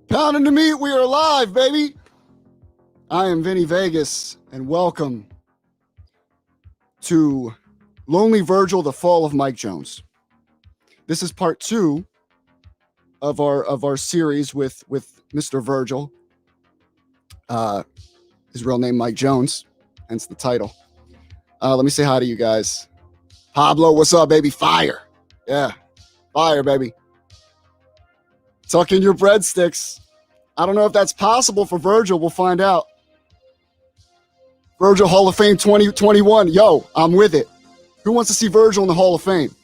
Pounding the meat, we are live, baby. I am Vinny Vegas, and welcome to Lonely Virgil, the Fall of Mike Jones. This is part 2 of our series with Mr. Virgil. His real name, Mike Jones, hence the title. Let me say hi to you guys. Pablo, what's up, baby? Fire. Yeah, fire, baby. Tuck in your breadsticks. I don't know if that's possible for Virgil. We'll find out. Virgil Hall of Fame 2021. Yo, I'm with it. Who wants to see Virgil in the Hall of Fame?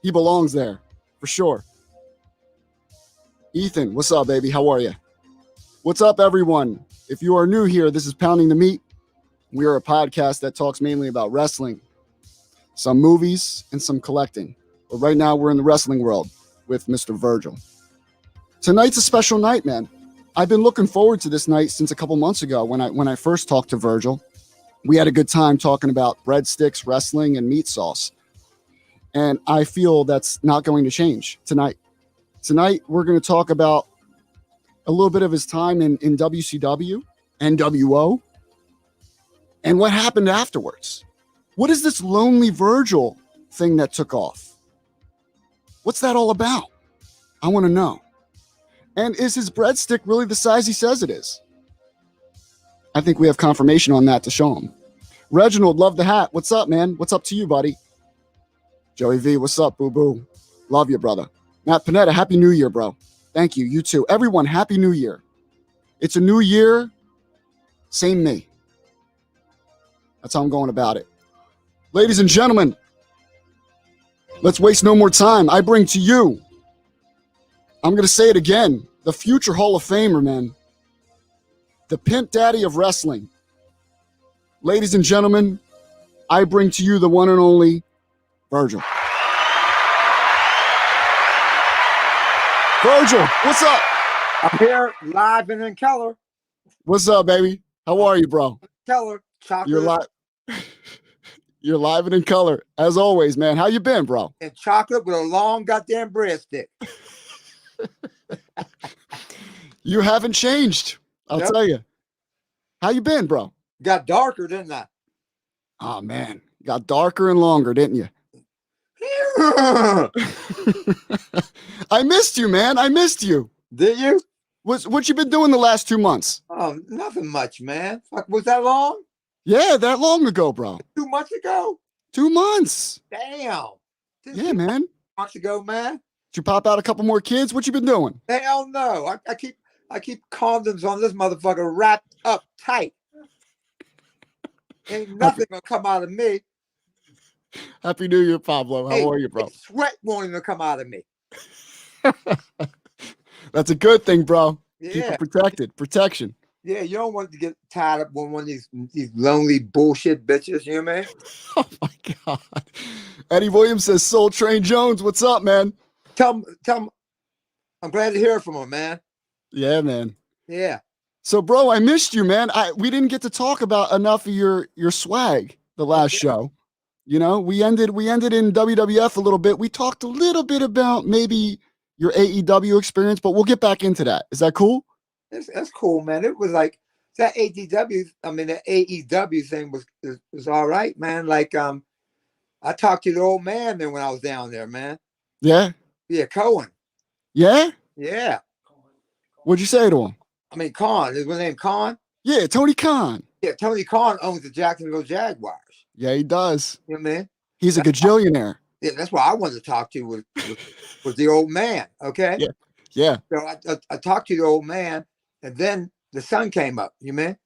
He belongs there, for sure. Ethan, what's up, baby? How are you? What's up, everyone? If you are new here, this is Pounding the Meat. We are a podcast that talks mainly about wrestling, some movies, and some collecting. But right now, we're in the wrestling world with Mr. Virgil. Tonight's a special night, man. I've been looking forward to this night since a couple months ago when I first talked to Virgil. We had a good time talking about breadsticks, wrestling, and meat sauce. And I feel that's not going to change tonight. Tonight, we're going to talk about a little bit of his time in WCW, NWO, and what happened afterwards. What is this Lonely Virgil thing that took off? What's that all about? I want to know. And is his breadstick really the size he says it is? I think we have confirmation on that to show him. Reginald, love the hat. What's up, man? What's up to you, buddy? Joey V, what's up, boo-boo? Love you, brother. Matt Panetta, Happy New Year, bro. Thank you. You too. Everyone, Happy New Year. It's a new year. Same me. That's how I'm going about it. Ladies and gentlemen, let's waste no more time. I bring to you, I'm going to say it again, the future Hall of Famer, man. The pimp daddy of wrestling. Ladies and gentlemen, I bring to you the one and only Virgil. Virgil, what's up? I'm here, live and in Keller. What's up, baby? How are you, bro? Keller, chocolate. You're live. You're live and in color, as always, man. How you been, bro? And chocolate with a long goddamn breadstick. You haven't changed. I'll tell you. How you been, bro? Got darker, didn't I? Oh, man. Got darker and longer, didn't you? I missed you, man. I missed you. Did you? What you been doing the last 2 months? Oh, nothing much, man. Fuck, was that long? Yeah, that long ago, bro. 2 months ago? 2 months. Damn. Yeah, man. Months ago, man. Did you pop out a couple more kids? What you been doing? Hell no. I keep condoms on this motherfucker wrapped up tight. Ain't nothing gonna come out of me. Happy New Year, Pablo. How are you, bro? Sweat won't even come out of me. That's a good thing, bro. Yeah. Keep it protected. Protection. Yeah, you don't want to get tied up with one of these lonely bullshit bitches, you know what I mean? Oh my God. Eddie Williams says Soul Train Jones. What's up, man? Tell him I'm glad to hear from him, man. Yeah, man. Yeah. So, bro, I missed you, man. We didn't get to talk about enough of your swag the last show. You know, we ended in WWF a little bit. We talked a little bit about maybe your AEW experience, but we'll get back into that. Is that cool? That's cool, man. It was like that AEW. I mean, the AEW thing was all right, man. Like, I talked to the old man then when I was down there, man. Yeah. Yeah, Cohen. Yeah. Yeah. What'd you say to him? I mean, Khan. Is his name Khan? Yeah, Tony Khan. Yeah, Tony Khan owns the Jacksonville Jaguars. Yeah, he does. You know what I mean? He's a That's gajillionaire. yeah, that's what I wanted to talk to was the old man. Okay. Yeah. Yeah. So I talked to the old man, and then the sun came up. You mean?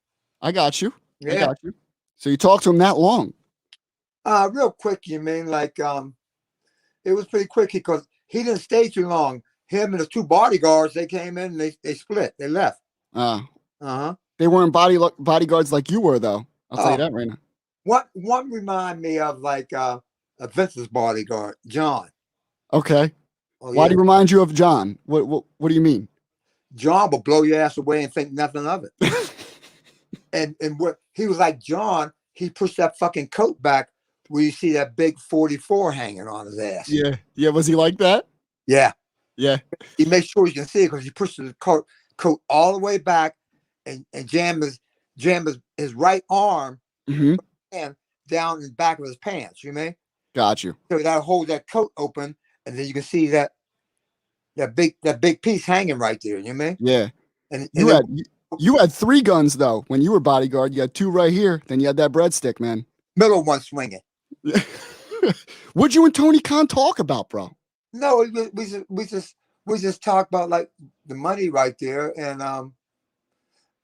I got you. I Yeah. got you. So you talked to him that long? Real quick. You mean like it was pretty quick because he didn't stay too long. Him and the two bodyguards, they came in and they split. They left. Uh, Uh-huh. they weren't bodyguards like you were, though. I'll tell you that right now. One remind me of like Vince's bodyguard, John. Okay. Oh Why yeah. do you remind you of John? What do you mean? John will blow your ass away and think nothing of it. and what he was like, John, he pushed that fucking coat back where you see that big 44 hanging on his ass. Yeah. Yeah. Was he like that? Yeah. Yeah. He makes sure you can see it because he pushed the coat all the way back and jam his right arm Mm-hmm. and down in the back of his pants, you mean? Got you. So that hold that coat open, and then you can see that big piece hanging right there, you mean? Yeah. And You had 3 guns though when you were bodyguard. You had 2 right here. Then you had that breadstick, man. middle one swinging. What'd you and Tony Khan talk about, bro? No, we just talk about like the money right there, and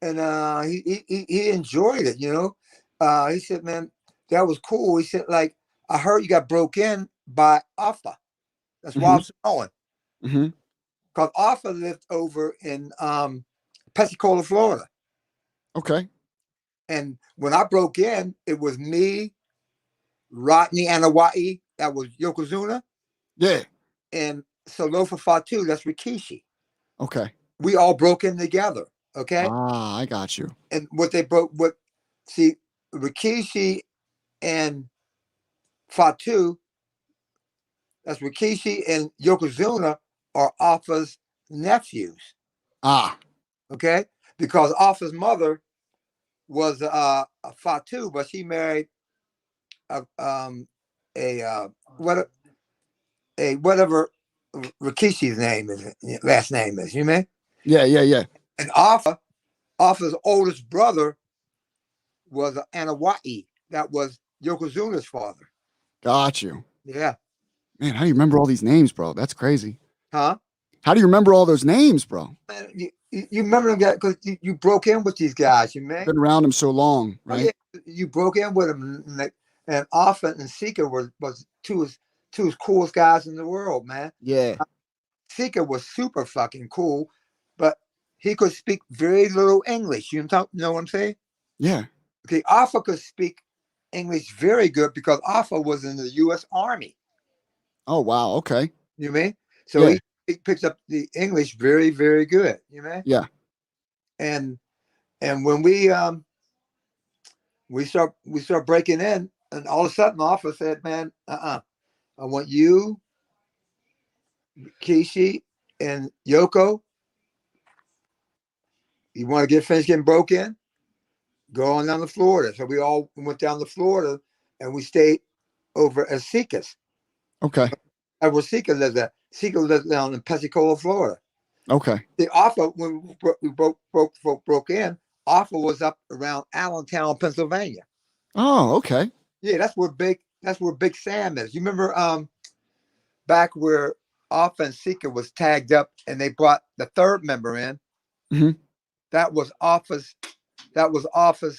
he enjoyed it, you know. He said, man, that was cool. He said, like, I heard you got broke in by Alpha. That's why I'm knowing. Mm-hmm. Because Alpha lived over in Pensacola, Florida. Okay. And when I broke in, it was me, Rodney Anawai, that was Yokozuna, Yeah. and Salofa Fatu, that's Rikishi. Okay. We all broke in together. Okay. Ah, I got you. And see, Rikishi and Fatu, that's Rikishi and Yokozuna, are Alpha's nephews. Ah. Okay. Because Alpha's mother was a Fatu, but she married whatever Rikishi's last name is, you mean? Yeah, yeah, yeah. And Alpha's oldest brother was Anawai. That was Yokozuna's father. Got you. Yeah. Man, how do you remember all these names, bro? That's crazy. Huh? How do you remember all those names, bro? Man, you remember them guys because you broke in with these guys, you man. Been around them so long, Oh, right? yeah, you broke in with them, and Alpha and Sika was two of the coolest guys in the world, man. Yeah. Sika was super fucking cool, but he could speak very little English. You know what I'm saying? Yeah. Okay, Alpha could speak English very good because Alpha was in the U.S. Army. Oh, wow. Okay. You mean? So Yeah. he picks up the English very, very good. You mean? Yeah. And when we start breaking in, and all of a sudden Alpha said, man, I want you, Kishi, and Yoko. You want to get finished getting broke in? Go on down to Florida. So we all went down to Florida, and we stayed over at Sika's. Okay. That's where Sika lives at. Sika lives down in Pensacola, Florida. Okay. The Alpha, when we broke in, Alpha was up around Allentown, Pennsylvania. Oh, okay. Yeah, that's where Big Sam is. You remember back where Alpha and Sika was tagged up, and they brought the third member in. Mm-hmm. That was Alpha's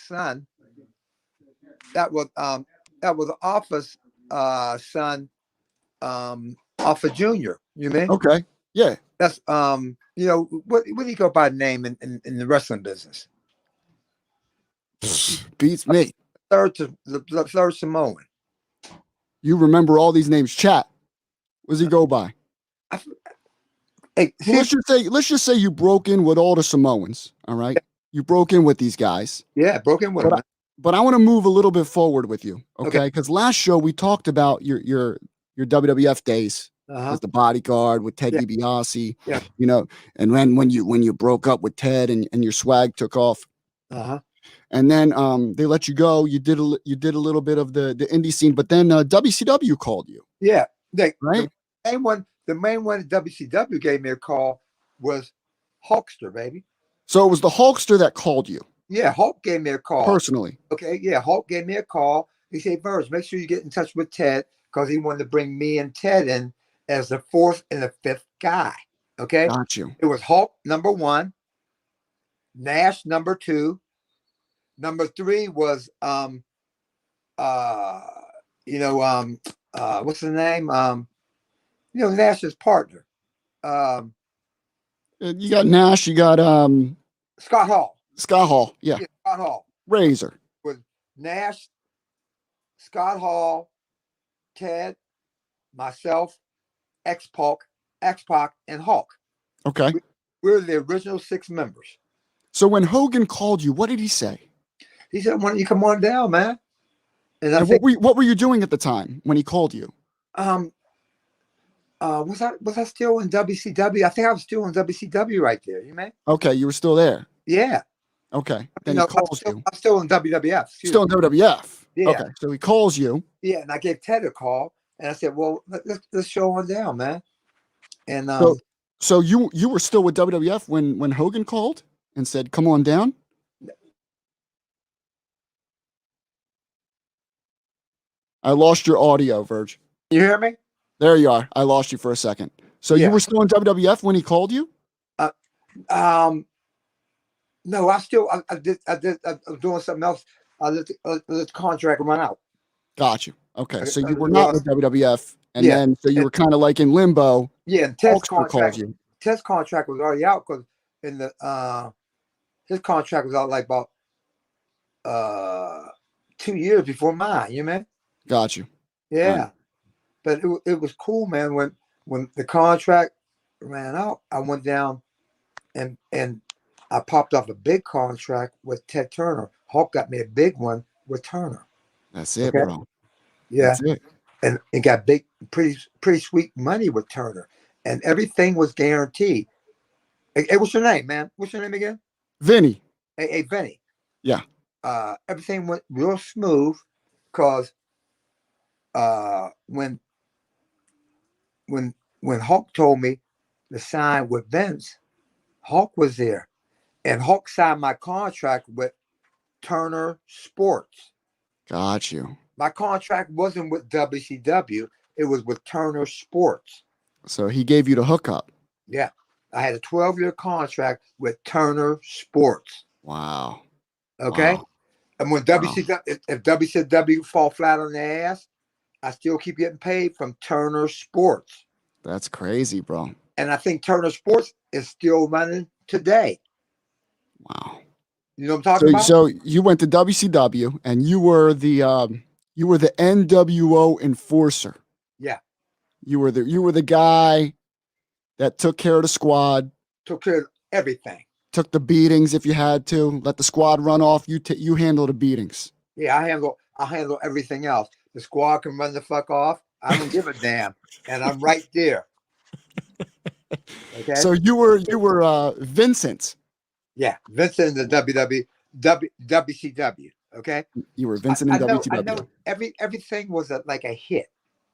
son. That was Alpha's son, Alpha Junior. You mean? Okay. Yeah. That's you know, what do you go by name in the wrestling business? Beats me. The third Samoan. You remember all these names. Chat. What does he go by? Hey, Well, let's just say you broke in with all the Samoans. All right. You broke in with these guys. yeah, broken with But him. But I want to move a little bit forward with you, okay? Because last show we talked about your WWF days as the bodyguard with Ted DiBiase, you know, and then when you broke up with Ted and your swag took off, and then they let you go. You did a little bit of the indie scene, but then WCW called you. Yeah, right. The main one WCW gave me a call was Hulkster, baby. So it was the Hulkster that called you. Yeah, Hulk gave me a call personally. Okay, yeah, Hulk gave me a call. He said, Virgil, make sure you get in touch with Ted because he wanted to bring me and Ted in as the fourth and the fifth guy. Okay. Got you. It was Hulk number 1, Nash number 2, number 3 was what's the name? Nash's partner. You got Nash. You got Scott Hall. Scott Hall. Yeah. Scott Hall. Razor. With Nash, Scott Hall, Ted, myself, X-Pac, and Hulk. Okay. We're the original 6 members. So when Hogan called you, what did he say? He said, "Why don't you come on down, man?" And what were you doing at the time when he called you? Was I still in WCW? I think I was still in WCW right there. You mean? Okay, you were still there. Yeah. Okay. Then he calls you. I'm still in WWF. Still in WWF. Yeah. Okay. So he calls you. Yeah, and I gave Ted a call, and I said, "Well, let's show on down, man." And so you were still with WWF when Hogan called and said, "Come on down." I lost your audio, Virg. You hear me? There you are. I lost you for a second. So you were still in WWF when he called you? No, I was doing something else. I let the contract run out. Got you. Okay, so you were not with WWF, and then so you were kind of like in limbo. Yeah, and Ted's contract was already out because his contract was out like about 2 years before mine. You know? Got you. Yeah, but it was cool, man. When the contract ran out, I went down and I popped off a big contract with Ted Turner. Hulk got me a big one with Turner. That's it, bro. Yeah, that's it. And it got big, pretty sweet money with Turner, and everything was guaranteed. Hey, what's your name, man? What's your name again? Vinny. Hey, Vinny. Yeah. Everything went real smooth because when Hulk told me to sign with Vince, Hulk was there, and Hulk signed my contract with Turner Sports. Got you. My contract wasn't with WCW; it was with Turner Sports. So he gave you the hookup. Yeah, I had a 12-year contract with Turner Sports. Wow. Okay, wow. And when if WCW fall flat on their ass, I still keep getting paid from Turner Sports. That's crazy, bro. And I think Turner Sports is still running today. Wow. You know what I'm talking about? So you went to WCW and you were the NWO enforcer. Yeah. You were the guy that took care of the squad. Took care of everything. Took the beatings if you had to. Let the squad run off. You handle the beatings. Yeah, I handle everything else. The squad can run the fuck off. I don't give a damn, and I'm right there. Okay. So you were Vincent. Yeah, Vincent in the WCW. Okay. You were Vincent in WCW. I know everything was like a hit.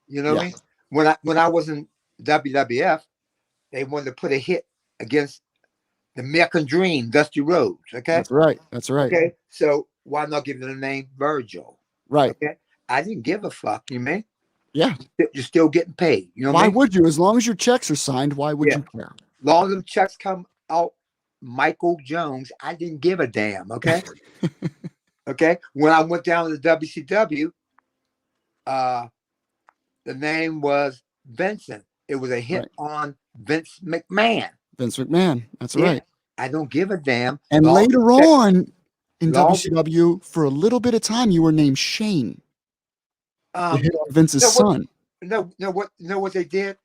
You know what I mean? When I was in WWF, they wanted to put a hit against the American Dream, Dusty Rhodes. Okay. That's right. That's right. Okay. So why not give them the name Virgil? Right. Okay. I didn't give a fuck. You mean? Yeah. You're still getting paid. You know why what I mean? would you? As long as your checks are signed, why would you care? As long as the checks come out, Michael Jones, I didn't give a damn. Okay. Okay. When I went down to WCW, the name was Vincent. It was a hit on Vince McMahon. Vince McMahon. That's right. I don't give a damn. And later on in WCW, for a little bit of time, you were named Shane. Hit on Vince's son. No, what they did?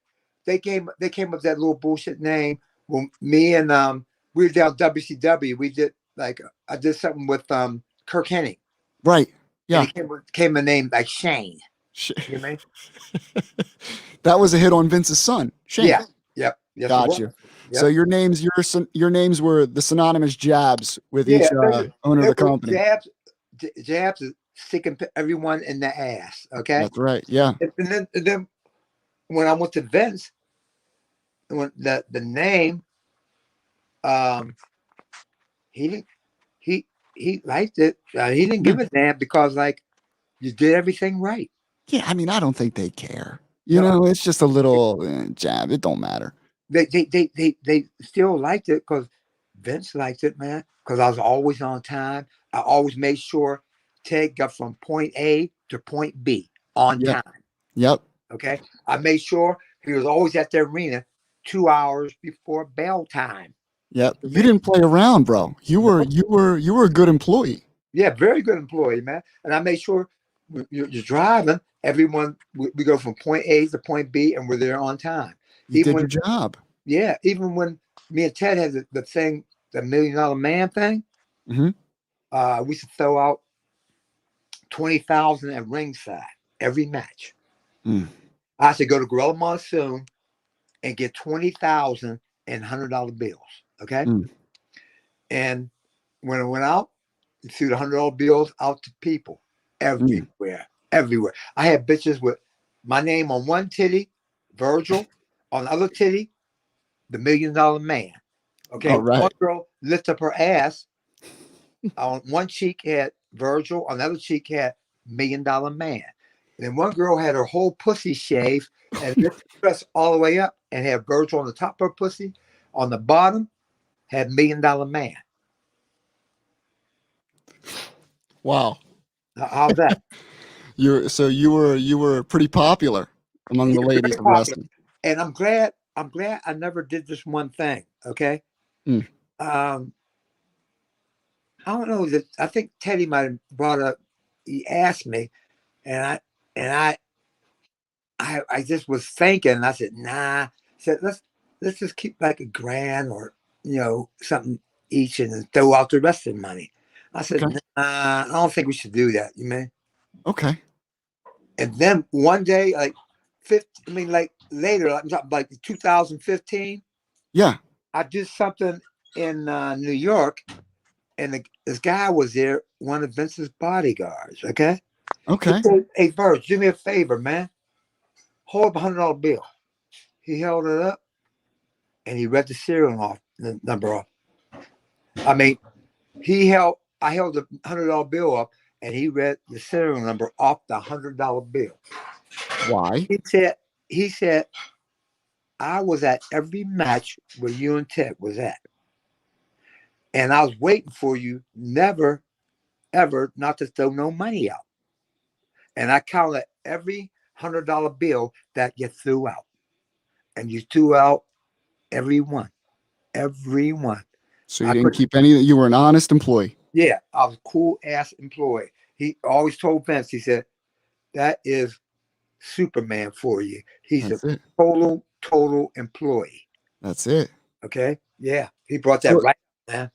They came up with that little bullshit name. When me and we were down WCW, we did I did something with Kirk Hennig. Right. Yeah. And he came a name like Shane. You know? That was a hit on Vince's son, Shane. Yeah. Yep. Yes, got you. Yep. So your names were the synonymous jabs with each owner of the company. Jabs is sticking everyone in the ass. Okay. That's right. Yeah. And then when I went to Vince, when the name, he liked it. He didn't give a damn because you did everything right. Yeah, I mean, I don't think they care. No, It's just a little jab. It don't matter. they still liked it because Vince liked it, man. Because I was always on time. I always made sure Ted got from point A to point B on Yep. time. Yep. Okay, I made sure he was always at the arena 2 hours before bell time. Yep. You Man, didn't play around, bro. You were no, you were you were a good employee. yeah, very good employee, man. And I made sure you're driving. Everyone, we go from point A to point B, and we're there on time. You Even did when, your job. yeah, even when me and Ted had the thing, the $1 Million Man thing, Hmm. we used to throw out 20,000 at ringside every match. Mm. I used to go to Gorilla Monsoon and get 20,000 in $100 bills. Okay, Mm. and when I went out, threw the $100 bills out to people Mm. everywhere, everywhere. I had bitches with my name on one titty, Virgil, on the other titty, the $1 Million Man. Okay, All right. one girl lifted up her ass. On one cheek had Virgil, on the other cheek had $1 Million Man. And then one girl had her whole pussy shaved and lifted the dress all the way up and had Virgil on the top of her pussy. On the bottom had $1 Million Man. Wow. How's that? You were pretty popular among Yeah, the ladies very of popular. wrestling. And I'm glad I never did this one thing. Okay. Mm. Um, I don't know that I think Teddy might have brought up, he asked me, and I just was thinking, I said, nah. I said, let's just keep like $1,000 or something each and then throw out the rest of the money. I said, Okay. nah, I don't think we should do that, you mean? Okay. And then one day, like 50, I mean, like later, I'm talking like 2015, Yeah. I did something in New York, and this guy was there, one of Vince's bodyguards. Okay, he Okay. said, "Hey, Bird, do me a favor, man. Hold up $100 bill." He held it up, and he read the serial off, the number off. I mean, I held the $100 bill up, and he read the serial number off the $100 bill. Why? He said, I was at every match where you and Ted was at. And I was waiting for you, never, ever not to throw no money out. And I counted every $100 bill that you threw out. And you threw out every one. Every one. So you I didn't put, keep any. You were an honest employee. yeah, I was a cool ass employee. He always told Vince, he said, that is Superman for you. He's a That's it. total employee. That's it. Okay. Yeah. He brought that So right, man.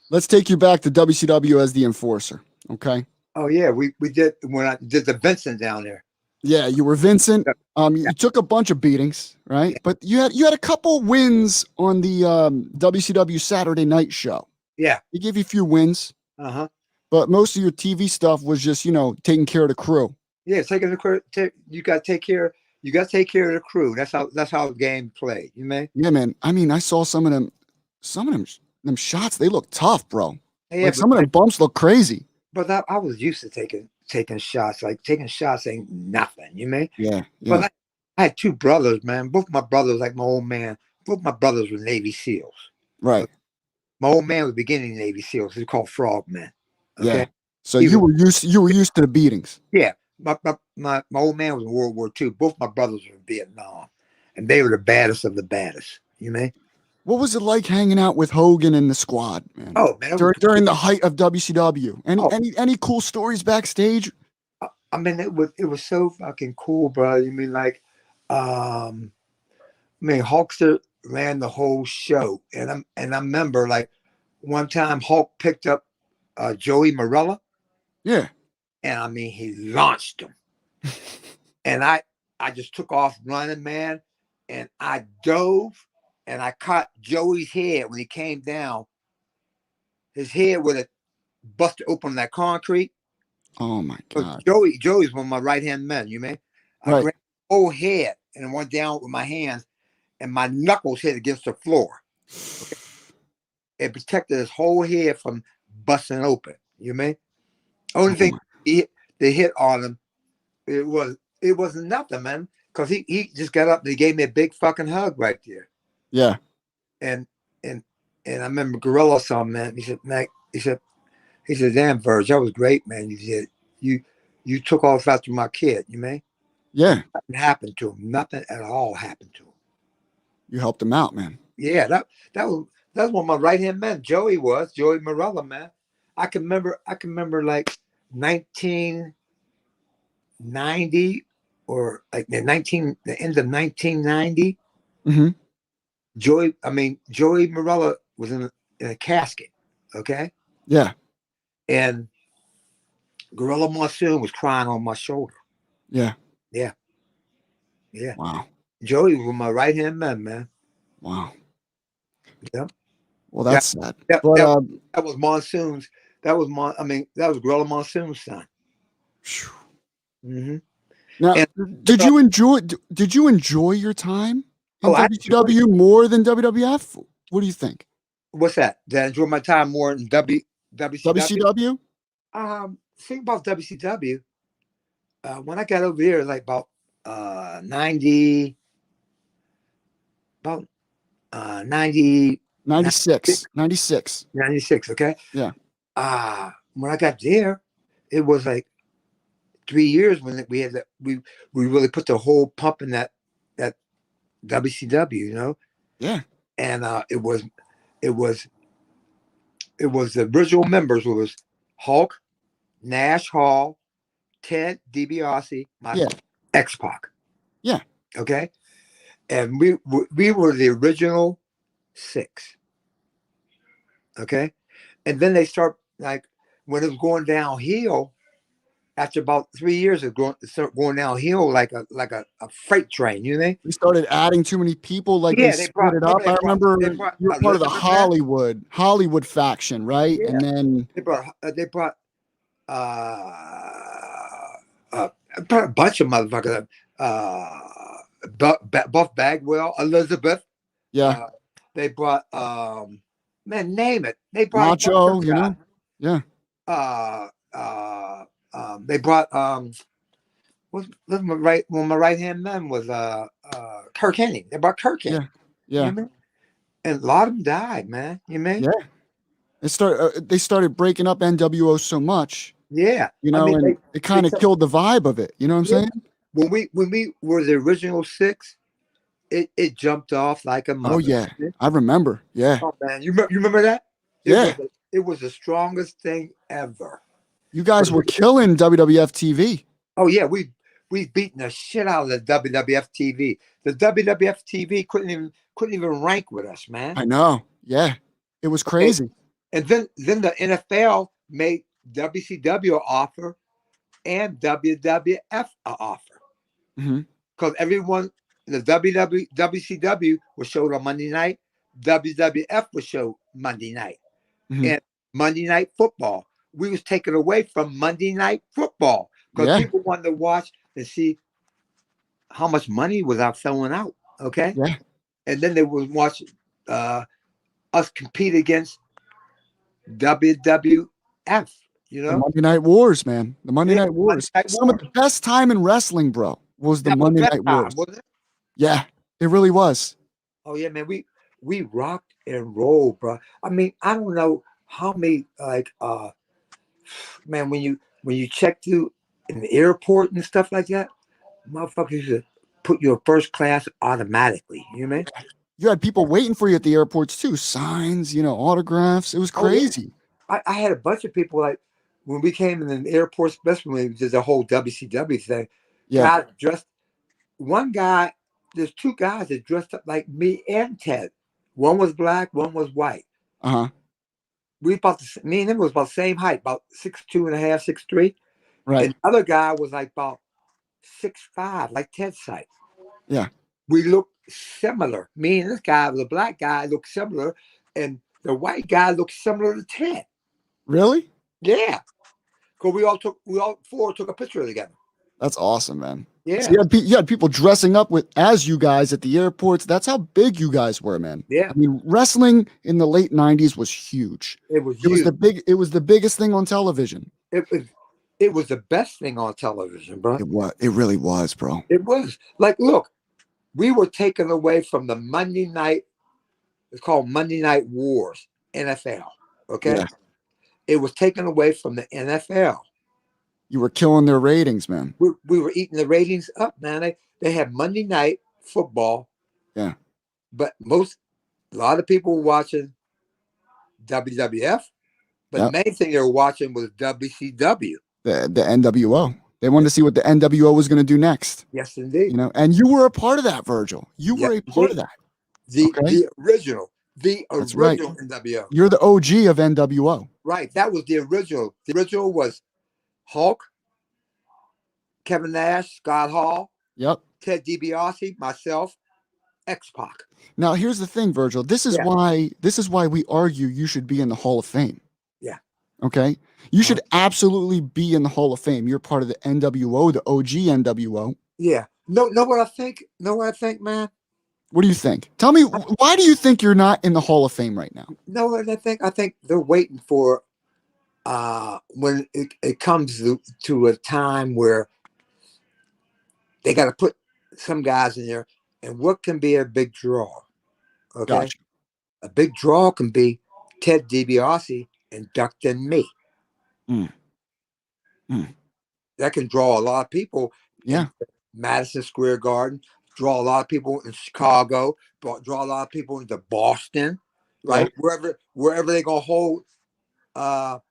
let's take you back to WCW as the enforcer. Okay. Oh yeah, we did when I did the Vincent down there. Yeah, you were Vincent. Yeah, You took a bunch of beatings, right? yeah, But you had a couple wins on the WCW Saturday Night Show. yeah. They gave you a few wins, Uh-huh. but most of your TV stuff was just taking care of the crew. Yeah, taking you gotta take care. You gotta take care of the crew. That's how the game played. You mean? Yeah, man. I mean, I saw some of them shots. They look tough, bro. Yeah, Like some of them bumps look crazy. but I was used to taking shots. Like taking shots ain't nothing. You mean? Yeah, But yeah, I had two brothers, man. Both my brothers, like my old man. Both my brothers were Navy SEALs. right. My old man was beginning Navy SEALs. He's called Frogman. Yeah. Okay. So He you was were used to the beatings. Yeah. My old man was in World War II. Both my brothers were in Vietnam, and they were the baddest of the baddest. You mean? What was it like hanging out with Hogan and the squad, man? Oh man, it was During the height of WCW. Any oh, any any cool stories backstage? I mean, it was so fucking cool, bro. You mean like, I mean, Hulkster ran the whole show, and I remember like one time Hulk picked up Joey Morella, Yeah. and I mean he launched him, and I just took off running, man, and I dove, and I caught Joey's head when he came down. His head would have busted open that concrete. Oh my But God. Joey's one of my right hand men. You mean? I Right. grabbed the whole head and went down with my hands, and my knuckles hit against the floor. It protected his whole head from busting open. You mean? Only Oh thing my. they hit on him it wasn't nothing, man. Cause he just got up and he gave me a big fucking hug right there. Yeah. And and and I remember Gorilla saw him, man. He said, Mac, he said, damn, Virgil, that was great, man. He said, you took off after my kid, you mean? Yeah. Nothing happened to him. Nothing at all happened to him. You helped him out, man. Yeah, that's one of my right hand men. Joey Morella, man. I can remember like 1990 or like the end of 1990. Mm-hmm. Joey Morella was in a casket. Okay. Yeah. And Gorilla Monsoon was crying on my shoulder. Yeah. Yeah. Yeah. Wow. Joey was my right hand man. Wow. Yeah. Well, that's sad. That, But that was Monsoon's. That was Gorilla Monsoon's son. Mm-hmm. now, And did you enjoy your time in I WCW more than WWF? What do you think? what's that? Did I enjoy my time more in WCW? WCW? Think about WCW. When I got over here, like about 90, about 90, 96. 96. Okay. Yeah. When I got there, it was like 3 years when we had we really put the whole pump in that WCW, you know. Yeah. And it was the original members. It was Hulk, Nash Hall, Ted DiBiase, Yeah. X-Pac. Yeah. Okay. And we were the original 6. Okay. And then they start, like, when it was going downhill, after about 3 years of going downhill like a freight train, you know? We started adding too many people, like Yeah, they split it up. I remember you were part of the Hollywood faction, right? Yeah. And then they brought a bunch of motherfuckers. Buff Bagwell, Elizabeth. yeah, They brought man, name it. They brought Macho, you know, yeah. They brought my right hand man was Kirk Hennig. They brought Kirk Hennig. Yeah. You know? And a lot of them died, man. You mean? Yeah. They started breaking up NWO so much. Yeah. You know, and it kind of killed the vibe of it. You know what I'm saying? When we were the original 6, it jumped off like a mother. Oh yeah, I remember. Yeah. Oh man, you remember that? It was the strongest thing ever. You guys were killing WWF TV. Oh yeah, we beaten the shit out of the WWF TV. The WWF TV couldn't even rank with us, man. I know. Yeah, it was crazy. And then the NFL made WCW an offer and WWF an offer, because everyone in the WCW was showed on Monday night. WWF was showed Monday night, and Monday Night Football. We was taken away from Monday Night Football because people wanted to watch and see how much money was out selling out. Okay. Yeah. And then they would watch us compete against WWF. You know, the Monday Night Wars, man. The Monday Night Wars. Some of the best time in wrestling, bro, was the Monday Night Wars. Wasn't it? Yeah, it really was. Oh yeah, man. We rocked and rolled, bro. I mean, I don't know how many man, when you check through in the airport and stuff like that, motherfuckers used to put you in first class automatically. You know what I mean? You had people waiting for you at the airports too, signs, autographs. It was crazy. Oh, yeah. I had a bunch of people, like, when we came in the airport, especially when we did the whole WCW thing. Yeah. Guys dressed. There's 2 guys that dressed up like me and Ted. One was black, one was white. Me and him was about the same height, about 6'2.5", 6'3". Right. And the other guy was like about 6'5", like Ted's height. Yeah. We looked similar. Me and this guy, the black guy, looked similar, and the white guy looked similar to Ted. Really? Yeah. Because we all 4 took a picture together. That's awesome, man. Yeah. So you had people dressing up as you guys at the airports. That's how big you guys were, man. Yeah. I mean, wrestling in the late 90s was huge. It was the biggest thing on television. It was It was the best thing on television, bro. It was. It really was, bro. It was like, look, we were taken away from the Monday night. It's called Monday Night Wars, NFL. Okay, Yeah. it was taken away from the NFL. You were killing their ratings, man. We were eating the ratings up, man. They had Monday night football, Yeah. but a lot of people were watching WWF. But the Yep. main thing they were watching was WCW. The NWO. They wanted to see what the NWO was going to do next. Yes, indeed. And you were a part of that, Virgil. You Yeah, were a part of that. the Okay. the original, the That's right. original NWO. You're the OG of NWO. Right, that was the original. The original was Hulk, Kevin Nash, Scott Hall, Yep. Ted DiBiase, myself, X-Pac. Now here's the thing, Virgil. This is Yeah. why we argue you should be in the Hall of Fame. Yeah. Okay. You should absolutely be in the Hall of Fame. You're part of the NWO, the OG NWO. Yeah. No, know what I think? Know what I think, man? What do you think? Tell me, why do you think you're not in the Hall of Fame right now? Know what I think? I think they're waiting for when it comes to a time where they got to put some guys in there. And what can be a big draw? Okay. Gotcha. A big draw can be Ted DiBiase inducting me. Mm. Mm. That can draw a lot of people. Yeah. Madison Square Garden, draw a lot of people in Chicago, draw a lot of people into Boston, right? Yeah. Wherever they're gonna hold, where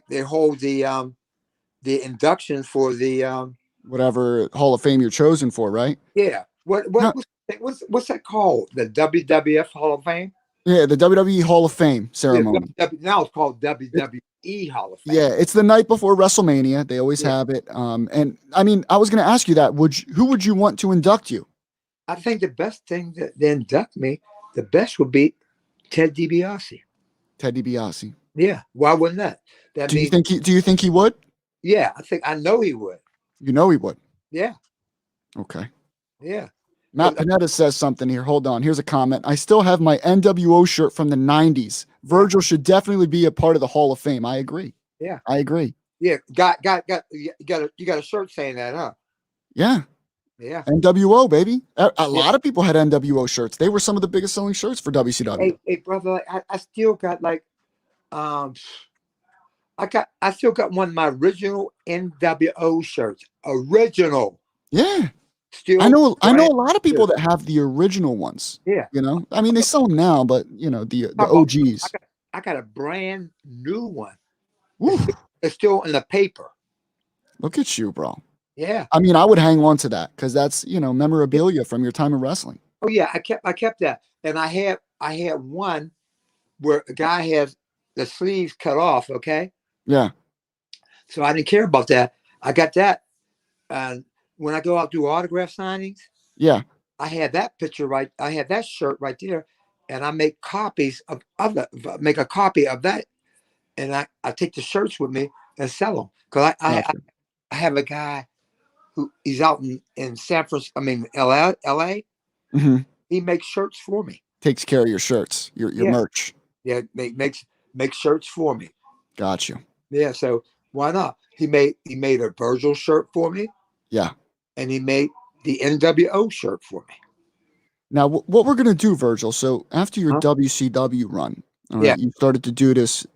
they hold the inductions for the Whatever Hall of Fame you're chosen for, right? yeah. What's that called? The WWF Hall of Fame? Yeah, the WWE Hall of Fame ceremony. Yeah, now it's called WWE Hall of Fame. Yeah, it's the night before WrestleMania. They always have it. And I mean, I was going to ask you that. Who would you want to induct you? I think the best thing that they induct me, the best would be Ted DiBiase. Ted DiBiase. Yeah, why wouldn't that? Do you think he would? Yeah, I know he would. You know he would. Yeah. Okay. Yeah. Matt Panetta says something here. Hold on. Here's a comment. I still have my NWO shirt from the 90s. Virgil should definitely be a part of the Hall of Fame. I agree. Yeah. I agree. Yeah. You got a shirt saying that, huh? Yeah. Yeah. NWO, baby. A lot of people had NWO shirts. They were some of the biggest selling shirts for WCW. Hey brother, I still got I still got one of my original NWO shirts. Original. Yeah. Still, I know a lot of people that have the original ones. Yeah. I mean, they sell them now, but the OGs. I got a brand new one. Woo. It's still in the paper. Look at you, bro. Yeah. I mean, I would hang on to that because that's memorabilia from your time in wrestling. Oh yeah, I kept that, and I had one where a guy has the sleeves cut off. Okay. Yeah. So I didn't care about that. I got that, and when I go out do autograph signings, yeah, I had that picture right. I had that shirt right there, and I make copies of that. Make a copy of that, and I take the shirts with me and sell them because I have a guy who he's out in San Francisco. I mean, LA. Mm-hmm. He makes shirts for me. Takes care of your shirts, your merch. Yeah, makes shirts for me. Got you. Yeah, so why not? He made a Virgil shirt for me. Yeah. And he made the NWO shirt for me. Now, what we're gonna do, Virgil? So after your WCW run, you started to do this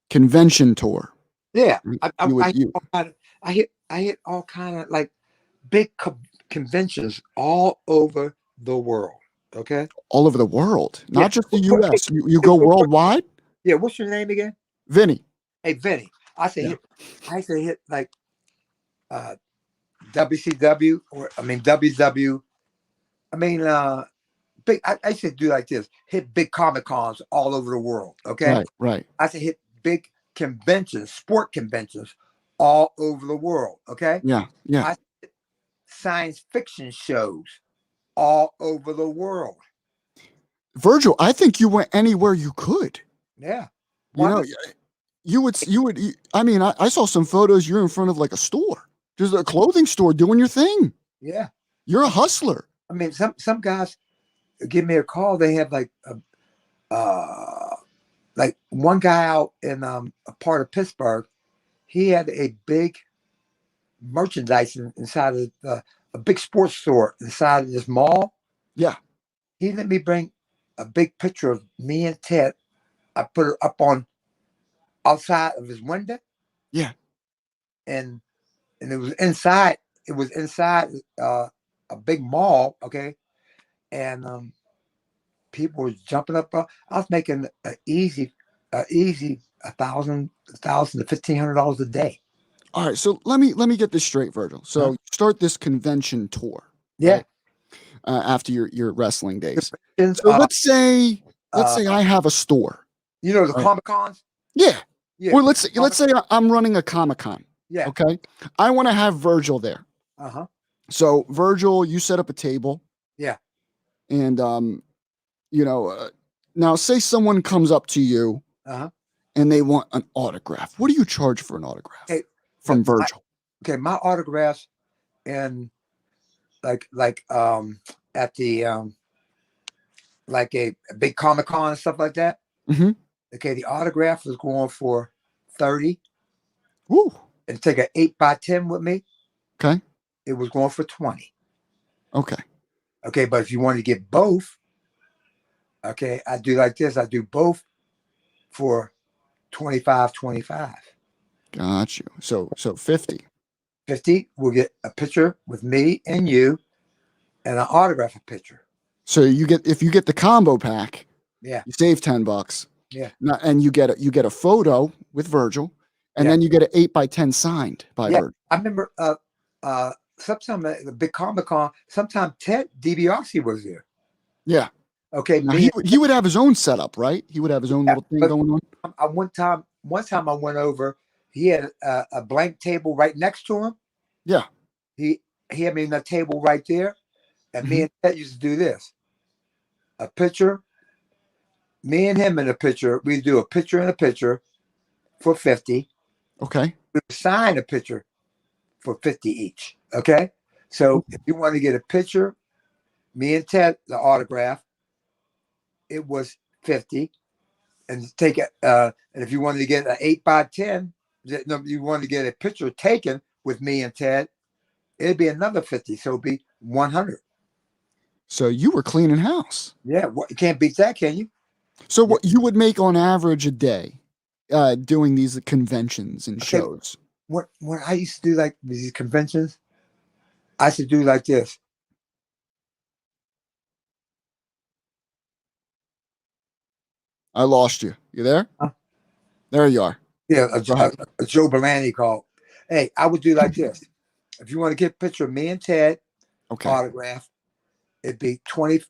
convention tour. Yeah, I hit all kind of like big conventions all over the world. Okay, all over the world, not just the U.S. You go worldwide. Yeah, what's your name again? Vinny. Hey, Vinny. I say hit like WCW or WW. Big. I should do like this. Hit big Comic Cons all over the world. Okay. Right. I should hit big conventions, sport conventions all over the world. Okay. Yeah. I hit science fiction shows all over the world. Virgil, I think you went anywhere you could. Yeah. You would. I mean, I saw some photos. You're in front of like a store, just a clothing store, doing your thing. Yeah. You're a hustler. I mean, some guys give me a call. They have like like one guy out in a part of Pittsburgh, he had a big merchandise inside of a big sports store inside of this mall. Yeah. He let me bring a big picture of me and Ted. I put it up on outside of his window. Yeah. And it was inside. It was inside a big mall. Okay. And people were jumping up. I was making easy $1,000 to $1,500 a day. All right. So let me get this straight, Virgil. So you start this convention tour, Yeah. right? After your wrestling days. Conventions, So let's say I have a store. You know the right? Comic Cons? Yeah. Yeah. Or let's say I'm running a Comic-Con. Yeah. Okay. I want to have Virgil there. Uh-huh. So Virgil, you set up a table. Yeah. And now say someone comes up to you Uh-huh. and they want an autograph. What do you charge for an autograph from Virgil? My autographs and like at the like a big Comic Con and stuff like that. Mm-hmm. Okay, the autograph was going for 30. Woo. And take an 8x10 with me. Okay. It was going for 20. Okay. Okay, but if you want to get both, okay, I do like this. I do both for 25. Got you. So 50. 50, we'll get a picture with me and you and an autograph a picture. So if you get the combo pack, yeah, you save $10. Yeah. And you get a photo with Virgil, and then you get an 8x10 signed by Virgil. I remember sometime at the big Comic Con, sometime Ted DiBiase was there. Yeah. Okay. Now, he would have his own setup, right? He would have his own little thing going on. One time I went over, he had a blank table right next to him. Yeah. He had me in that table right there. And me and Ted used to do this. A picture, me and him in a picture. We do a picture and a picture for 50. Okay. We sign a picture for 50 each. Okay. So if you want to get a picture, me and Ted, the autograph, it was 50. And take it, and if you wanted to get an 8x10, you wanted to get a picture taken with me and Ted, it'd be another 50. So it'd be 100. So you were cleaning house. Yeah. You can't beat that, can you? So what you would make on average a day doing these conventions and shows? When I used to do like these conventions, I used to do like this. I lost you. You there? There you are. Yeah, a Joe Belani called. Hey, I would do like this. If you want to get a picture of me and Ted, autograph, it'd be 20,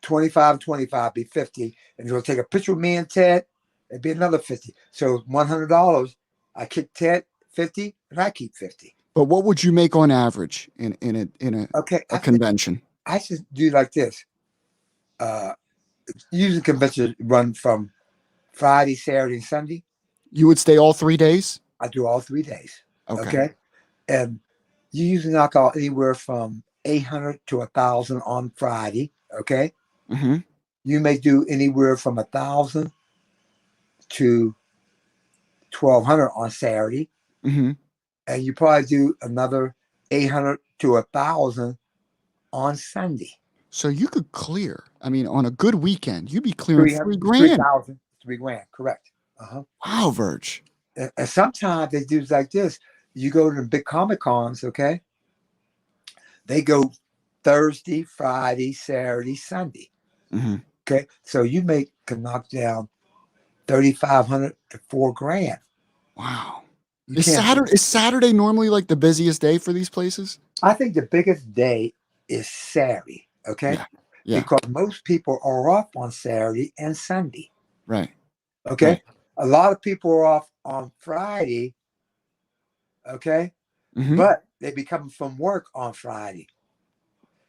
25, 25, be 50. And you'll take a picture of me and Ted, it'd be another 50. So $100. I kick Ted 50, and I keep 50. But what would you make on average in a convention? I should do like this. Usually conventions run from Friday, Saturday, and Sunday. You would stay all 3 days? I do all 3 days. Okay. And you usually knock out anywhere from 800 to 1,000 on Friday. Okay. Mm-hmm. You may do anywhere from 1,000 to 1,200 on Saturday. Mm-hmm. And you probably do another 800 to 1,000 on Sunday. So you could clear. I mean, on a good weekend, you'd be clearing $3,000. $3,000, correct. Wow, Virg. And sometimes they do like this. You go to the big Comic Cons, okay? They go Thursday, Friday, Saturday, Sunday. Mm-hmm. Okay, so you can knock down 3,500 to $4,000. Wow. Is Saturday normally like the busiest day for these places? I think the biggest day is Saturday. Okay. Yeah. Because most people are off on Saturday and Sunday. Right. Okay. Right. A lot of people are off on Friday. Okay. Mm-hmm. But they be coming from work on Friday.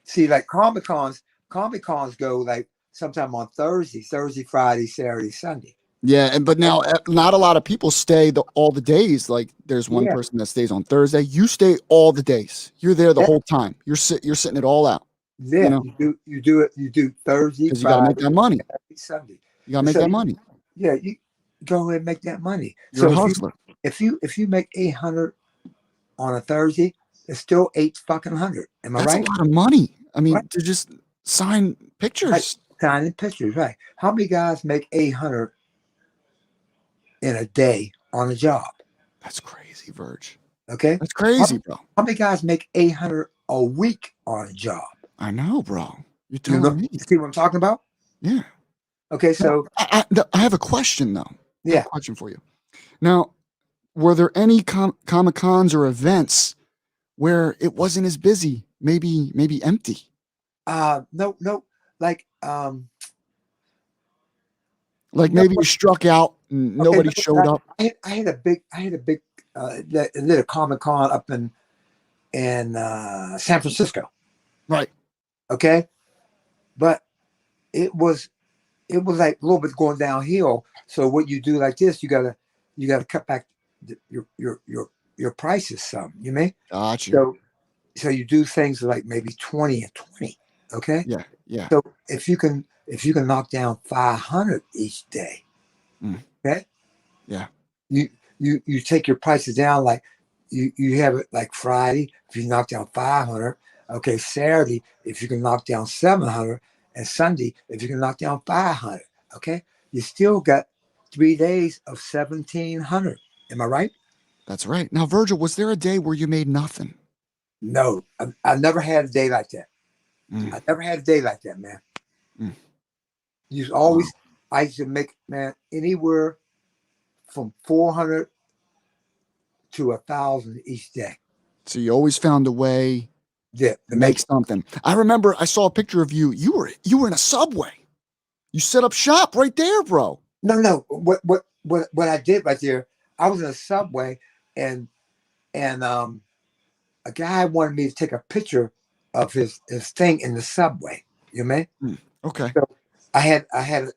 See, like Comic Cons go like sometime on Thursday, Friday, Saturday, Sunday. Yeah, but now not a lot of people stay all the days. Like there's one person that stays on Thursday. You stay all the days. You're there the whole time. You're sitting it all out. Yeah, you do Thursday, because you got to make that money. Saturday, Sunday. You got to make that money. Yeah, you go ahead and make that money. You're a So hustler. if you make 800 on a Thursday, it's still 8 fucking hundred. Am I That's a right? lot of money. I Right. mean, to just sign Right. pictures. Signing pictures, right? How many guys make 800 in a day on a job? That's crazy, Verge. Okay. That's How, crazy, bro. how many guys make 800 a week on a job? I know, bro. You're You telling know, me. see what I'm talking about? Yeah. Okay, Now, so I have a question, though. I have yeah. a question for you. Now, were there any Comic Cons or events where it wasn't as busy? Maybe empty. No, like Like no. maybe you struck out and Okay, nobody no, showed up. I had a big did a Comic Con up in San Francisco. Right. Okay, but it was like a little bit going downhill. So what you do like this, you gotta cut back your prices some. You may Got you. so so you do things like maybe 20 and 20. Okay, Yeah. Yeah. so if you can knock down 500 each day, Mm, okay, yeah. you you take your prices down like you have it like Friday if you knock down 500, okay, Saturday if you can knock down 700, and Sunday if you can knock down 500, okay, you still got 3 days of 1700. Am I right? That's right. Now, Virgil, was there a day where you made nothing? No, I never had a day like that. Mm, I never had a day like that, man. mm, You wow. always I used to make, man, anywhere from 400 to 1,000 each day. So you always found a way Yeah, to to make make something. I remember I saw a picture of you. You were in a Subway. You set up shop right there, bro. no. What I did right there, I was in a subway, and and a guy wanted me to take a picture of his thing in the subway. You know? Mm, okay. So I had a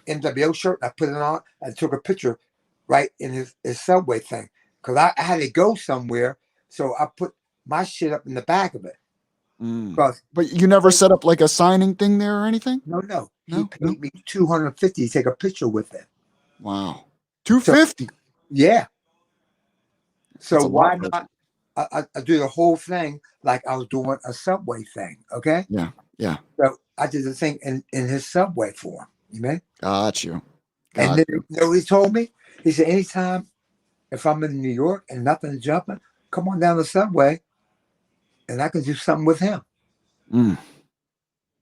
NWO shirt. I put it on. I took a picture right in his subway thing because I had to go somewhere. So I put my shit up in the back of it. Mm. Because But you never set up like a signing thing there or anything? no, he No, no. paid me 250 to take a picture with it. Wow. So 250. yeah. That's So a lot, why Virgil. not? I do the whole thing like I was doing a subway thing. Okay. Yeah. Yeah. So I did the thing in his subway for him. You know? Got you. And Got then you. you know what he told me? He said, anytime if I'm in New York and nothing's jumping, come on down the subway and I can do something with him. Mm.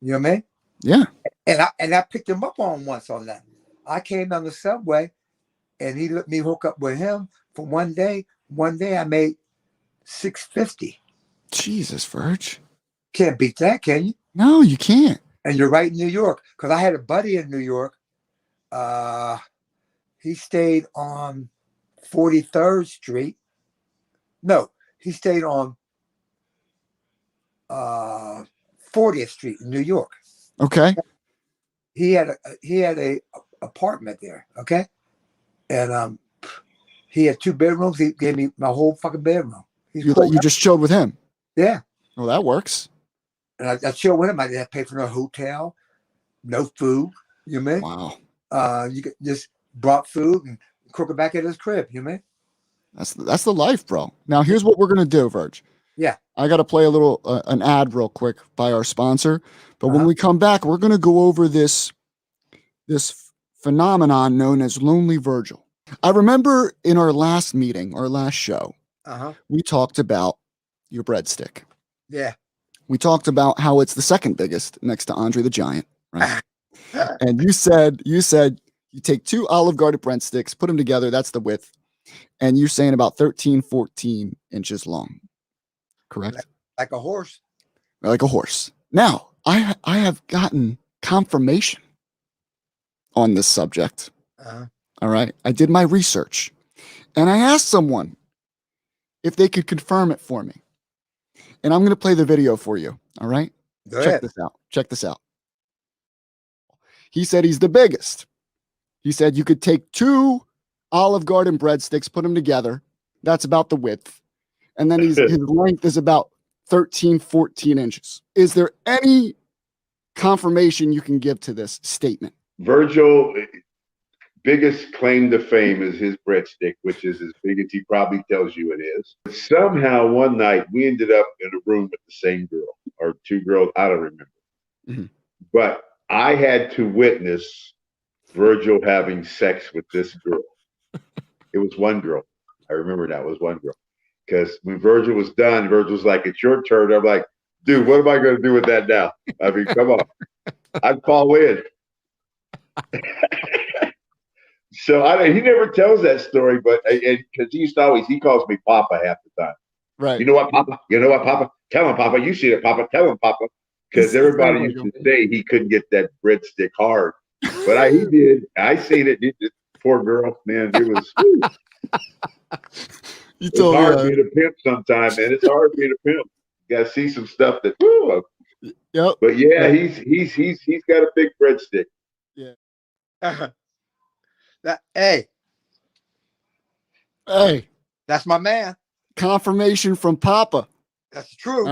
You know what I mean? Yeah. And I picked him up on once on that. I came down the subway and he let me hook up with him for one day. One day I made 650. Jesus, Virg. Can't beat that, can you? No, you can't. And you're right in New York. Because I had a buddy in New York. Uh he stayed on 43rd Street. No, he stayed on uh 40th Street in New York. Okay. He had a apartment there, okay? And he had 2 bedrooms. He gave me my whole fucking bedroom. He's You cool. just chilled with him. Yeah. Well, that works. And I chilled with him. I didn't have to pay for no hotel, no food. You mean? Wow. You just brought food and cook it back at his crib. You mean? That's the life, bro. Now here's what we're gonna do, Virg. Yeah. I got to play a little an ad real quick by our sponsor, but when we come back, we're gonna go over this phenomenon known as lonely Virgil. I remember in our last meeting, our last show, we talked about your breadstick. Yeah. We talked about how it's the second biggest next to Andre the Giant, right? And you said you take 2 Olive Garden breadsticks, put them together, that's the width, and you're saying about 13, 14 inches long, correct? Like a horse. Like a horse. Now, I have gotten confirmation on this subject. All right. I did my research and I asked someone if they could confirm it for me. And I'm going to play the video for you. All right. Go Check ahead. this out. Check this out. He said he's the biggest. He said you could take 2 Olive Garden breadsticks, put them together. That's about the width. And then his length is about 13, 14 inches. Is there any confirmation you can give to this statement? Virgil, biggest claim to fame is his breadstick, which is as big as he probably tells you it is. Somehow one night we ended up in a room with the same girl or two girls, I don't remember. Mm-hmm. But I had to witness Virgil having sex with this girl. It was one girl. I remember that. It was one girl. Because when Virgil was done, Virgil was like, "It's your turn." I'm like, "Dude, what am I going to do with that now?" I mean, come on. I'd fall in. So he never tells that story, but because he calls me Papa half the time. Right. You know what, Papa? You know what, Papa? Tell him, Papa. You see it, Papa. Tell him, Papa. Because everybody used to say he couldn't get that breadstick hard, but he did. I seen it. Poor girl, man. It was. It's hard being a pimp sometimes, man. It's hard being a pimp. You got to see some stuff that. Woo, yep. But yeah, he's got a big breadstick. Yeah. Hey, that's my man. Confirmation from Papa. That's true.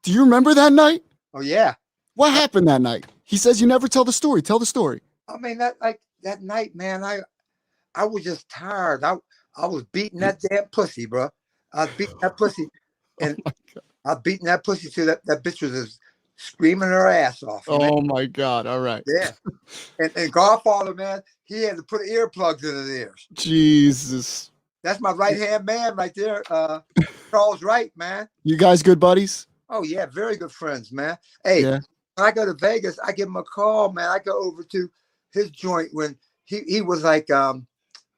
Do you remember that night? Oh yeah. What happened that night? He says you never tell the story. Tell the story. I mean that night, man. I was just tired. I was beating that damn pussy, bro. I was beating that pussy, and I was beating that pussy till that bitch was just screaming her ass off. Oh my God! All right. Yeah. And Godfather, man, he had to put earplugs in his ears. Jesus. That's my right hand man right there, Charles Wright, man. You guys good buddies? Oh yeah, very good friends, man. Hey, yeah. When I go to Vegas, I give him a call, man. I go over to his joint when he was like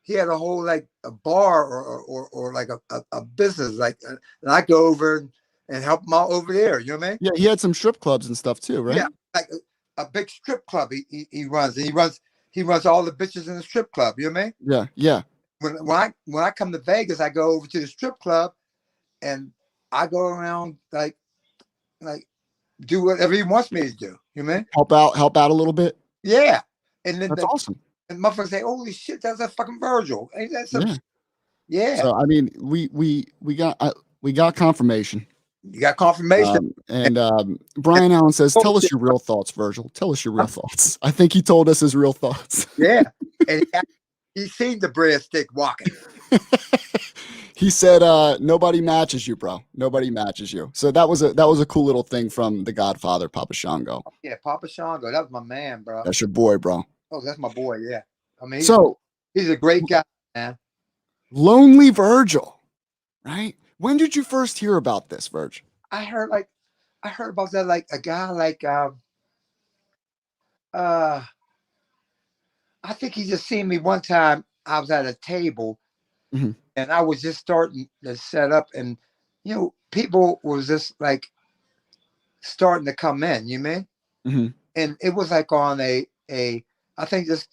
he had a whole like a bar or like a business like, and I go over and help him out over there. You know what I mean? Yeah, he had some strip clubs and stuff too, right? Yeah, like a big strip club he runs, and he runs all the bitches in the strip club. You know what I mean? Yeah, yeah. When I come to Vegas, I go over to the strip club, and I go around like do whatever he wants me to do. You know what I mean? Help out a little bit. Yeah, and then that's awesome. And motherfuckers say, "Holy shit, that's a fucking Virgil." Ain't that some? Yeah. So I mean, we got confirmation. You got confirmation. Brian Allen says, "Tell us your real thoughts, Virgil. Tell us your real thoughts." I think he told us his real thoughts. Yeah, and he seen the breadstick walking. He said, "Nobody matches you, bro. Nobody matches you." So that was a cool little thing from the Godfather, Papa Shango. Yeah, Papa Shango, that was my man, bro. That's your boy, bro. Oh, that's my boy. Yeah, I mean, he's a great guy, man. Lonely Virgil, right? When did you first hear about this, Virg? I heard about that like a guy like I think he just seen me one time. I was at a table, mm-hmm. and I was just starting to set up, and people was just like starting to come in. You mean? Mm-hmm. And it was like on a I think this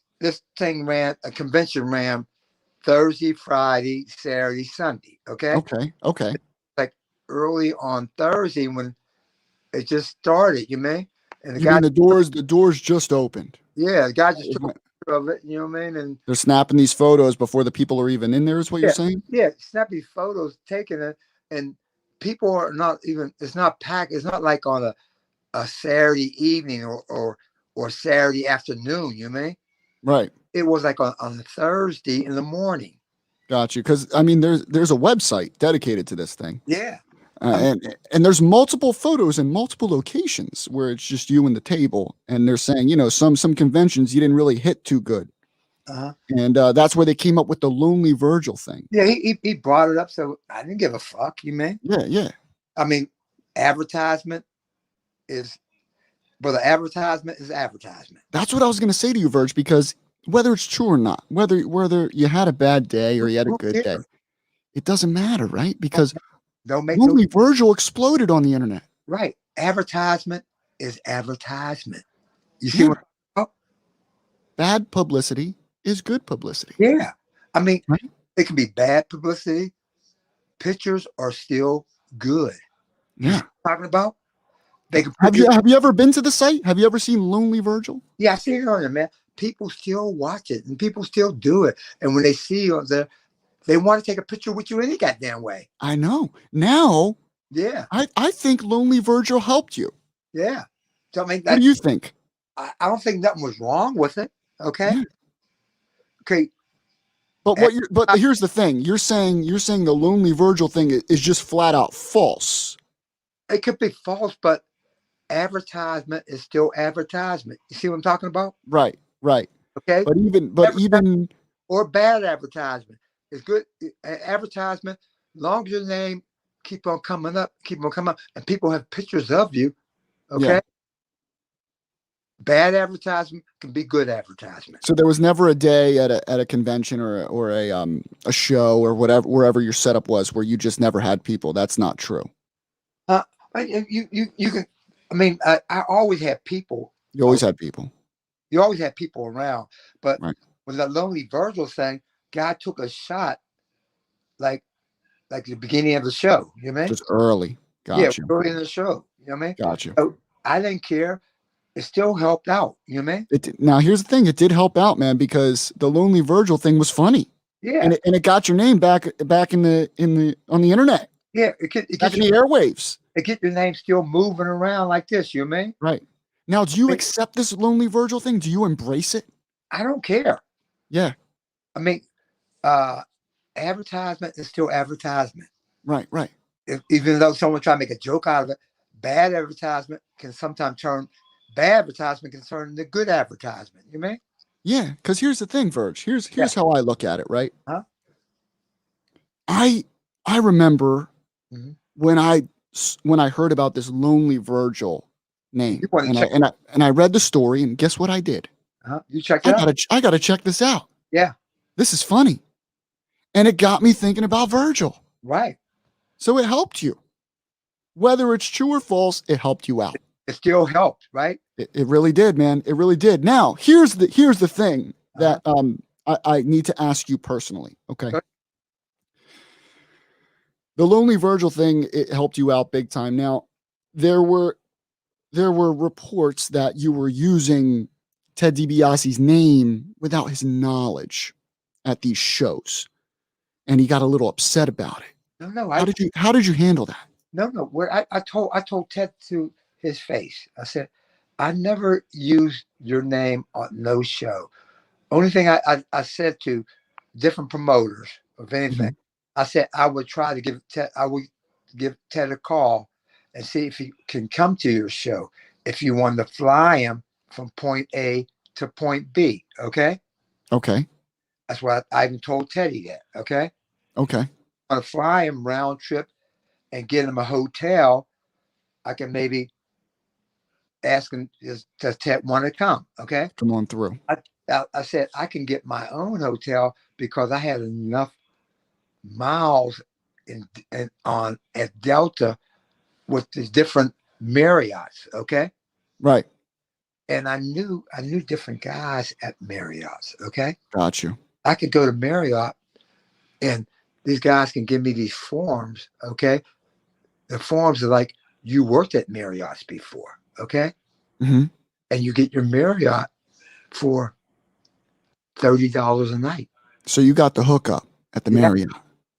thing a convention ran Thursday, Friday, Saturday, Sunday. Okay. Like early on Thursday when it just started, you mean? And the doors just opened. Yeah, the guy just took a picture of it, you know what I mean? And they're snapping these photos before the people are even in there, is what you're saying? Yeah, snappy photos taken it, and people are not even. It's not packed. It's not like on a Saturday evening or Saturday afternoon. You know what I mean? Right. It was like on a Thursday in the morning. Got you. Because I mean, there's a website dedicated to this thing. Yeah. And there's multiple photos in multiple locations where it's just you and the table, and they're saying, some conventions you didn't really hit too good. Uh-huh. And that's where they came up with the Lonely Virgil thing. Yeah, he brought it up, so I didn't give a fuck. You mean? Yeah. I mean, advertisement is advertisement. That's what I was going to say to you, Virg, because whether it's true or not, whether you had a bad day or you had a good day, it doesn't matter, right? Because Lonely Virgil exploded on the internet. Right. Advertisement is advertisement. You see what? Bad publicity is good publicity. Yeah. I mean, it can be bad publicity. Pictures are still good. Yeah. Talking about? Have you ever been to the site? Have you ever seen Lonely Virgil? Yeah, I seen it on there, man. People still watch it and people still do it. And when they see you on there, they want to take a picture with you any goddamn way. I know. Now, yeah, I think Lonely Virgil helped you. Yeah. So I mean, what do you think? I don't think nothing was wrong with it. Okay. Yeah. okay. But here's the thing. You're saying the Lonely Virgil thing is just flat out false. It could be false, but advertisement is still advertisement. You see what I'm talking about? Right. Okay. But even Or bad advertisement. It's good advertisement. Long as your name keep on coming up, and people have pictures of you. Okay. Yeah. Bad advertisement can be good advertisement. So there was never a day at a convention or a show or whatever, wherever your setup was, where you just never had people. That's not true. You can. I mean, I always have people. You always had people. You always had people around, but Right. with the Lonely Virgil thing, guy took a shot like the beginning of the show. You know what I mean? Just early. Got you. Early in the show. You know what I mean? Got you. So I didn't care. It still helped out. You know what I mean? Now here's the thing. It did help out, man, because the Lonely Virgil thing was funny. Yeah. And it got your name back in the on the internet. Yeah. Back in the airwaves. It get your name still moving around like this. You know what I mean? Right. Now, do you accept this Lonely Virgil thing? Do you embrace it? I don't care. Yeah. I mean, advertisement is still advertisement. Right. Even though someone try to make a joke out of it, bad advertisement can sometimes turn into good advertisement. You mean? Yeah, because here's the thing, Virg. Here's how I look at it, right? Huh? I remember mm-hmm. when I heard about this Lonely Virgil name, and I read the story, and guess what I did? You checked it out? I gotta check this out. Yeah. This is funny. And it got me thinking about Virgil. Right. So it helped you. Whether it's true or false, it helped you out. It still helped, right? It really did, man. It really did. Now, here's the thing that I need to ask you personally. Okay. Good. The Lonely Virgil thing, it helped you out big time. Now, there were reports that you were using Ted DiBiase's name without his knowledge at these shows, and he got a little upset about it. No. How did you handle that? No. Where I told Ted to his face. I said, I never used your name on no show. Only thing I said to different promoters of anything, Mm-hmm. I said I would try to give Ted a call and see if he can come to your show. If you wanted to fly him from point A to point B, okay? Okay. That's what I even told Teddy that, okay? Okay. I want to fly him round trip and get him a hotel. I can maybe ask him, does Ted want to come, okay? Come on through. I said I can get my own hotel because I had enough miles at Delta with the different Marriotts, okay? Right. And I knew different guys at Marriott's, okay? Got you. I could go to Marriott and these guys can give me these forms, okay? The forms are like, you worked at Marriott's before, okay? Mm-hmm. And you get your Marriott for $30 a night. So you got the hookup at the Marriott.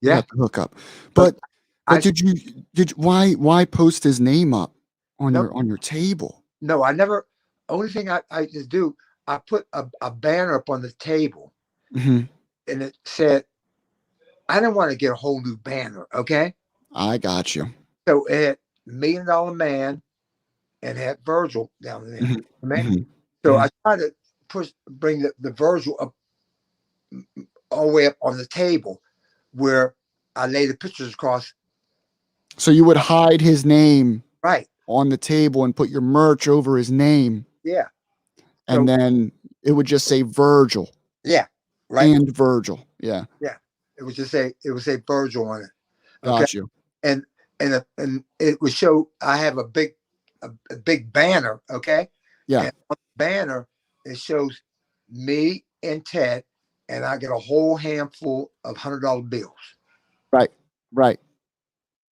Yeah. You got the hookup. But why post his name up on your table? No, I never. Only thing I just do, I put a banner up on the table, mm-hmm. and it said, I didn't want to get a whole new banner, okay? I got you. So it had $1 Million Man and had Virgil down there. Mm-hmm. Mm-hmm. So I tried to bring the Virgil up all the way up on the table where I laid the pictures across. So you would hide his name right on the table and put your merch over his name. Yeah. And then it would just say Virgil. Yeah. Right. And Virgil. Yeah. Yeah. It would say Virgil on it. Okay? Got you. And it would show I have a big banner, okay? Yeah. And on the banner it shows me and Ted, and I get a whole handful of $100 bills. Right.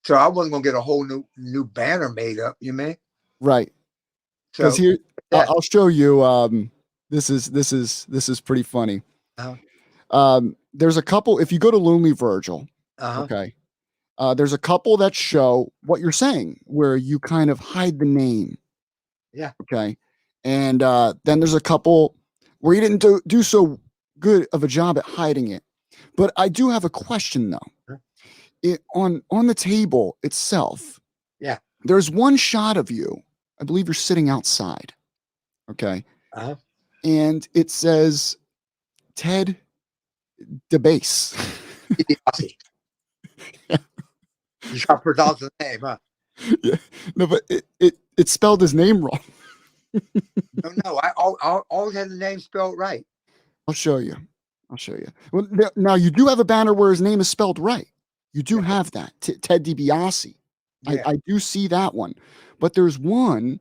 So I wasn't gonna get a whole new banner made up, you mean? Right. Because here I'll show you. This is pretty funny. There's a couple. If you go to Lonely Virgil, okay. There's a couple that show what you're saying, where you kind of hide the name. Yeah. Okay. And then there's a couple where you didn't do so good of a job at hiding it. But I do have a question though. On the table itself, Yeah. there's one shot of you. I believe you're sitting outside. Okay. Uh-huh. And it says Ted DeBase. DiBiase. You try to pronounce the name, huh? Yeah. No, but it spelled his name wrong. No, I always had the name spelled right. I'll show you. Well, now you do have a banner where his name is spelled right. You do have that, Ted DiBiase. Yeah. I do see that one, but there's one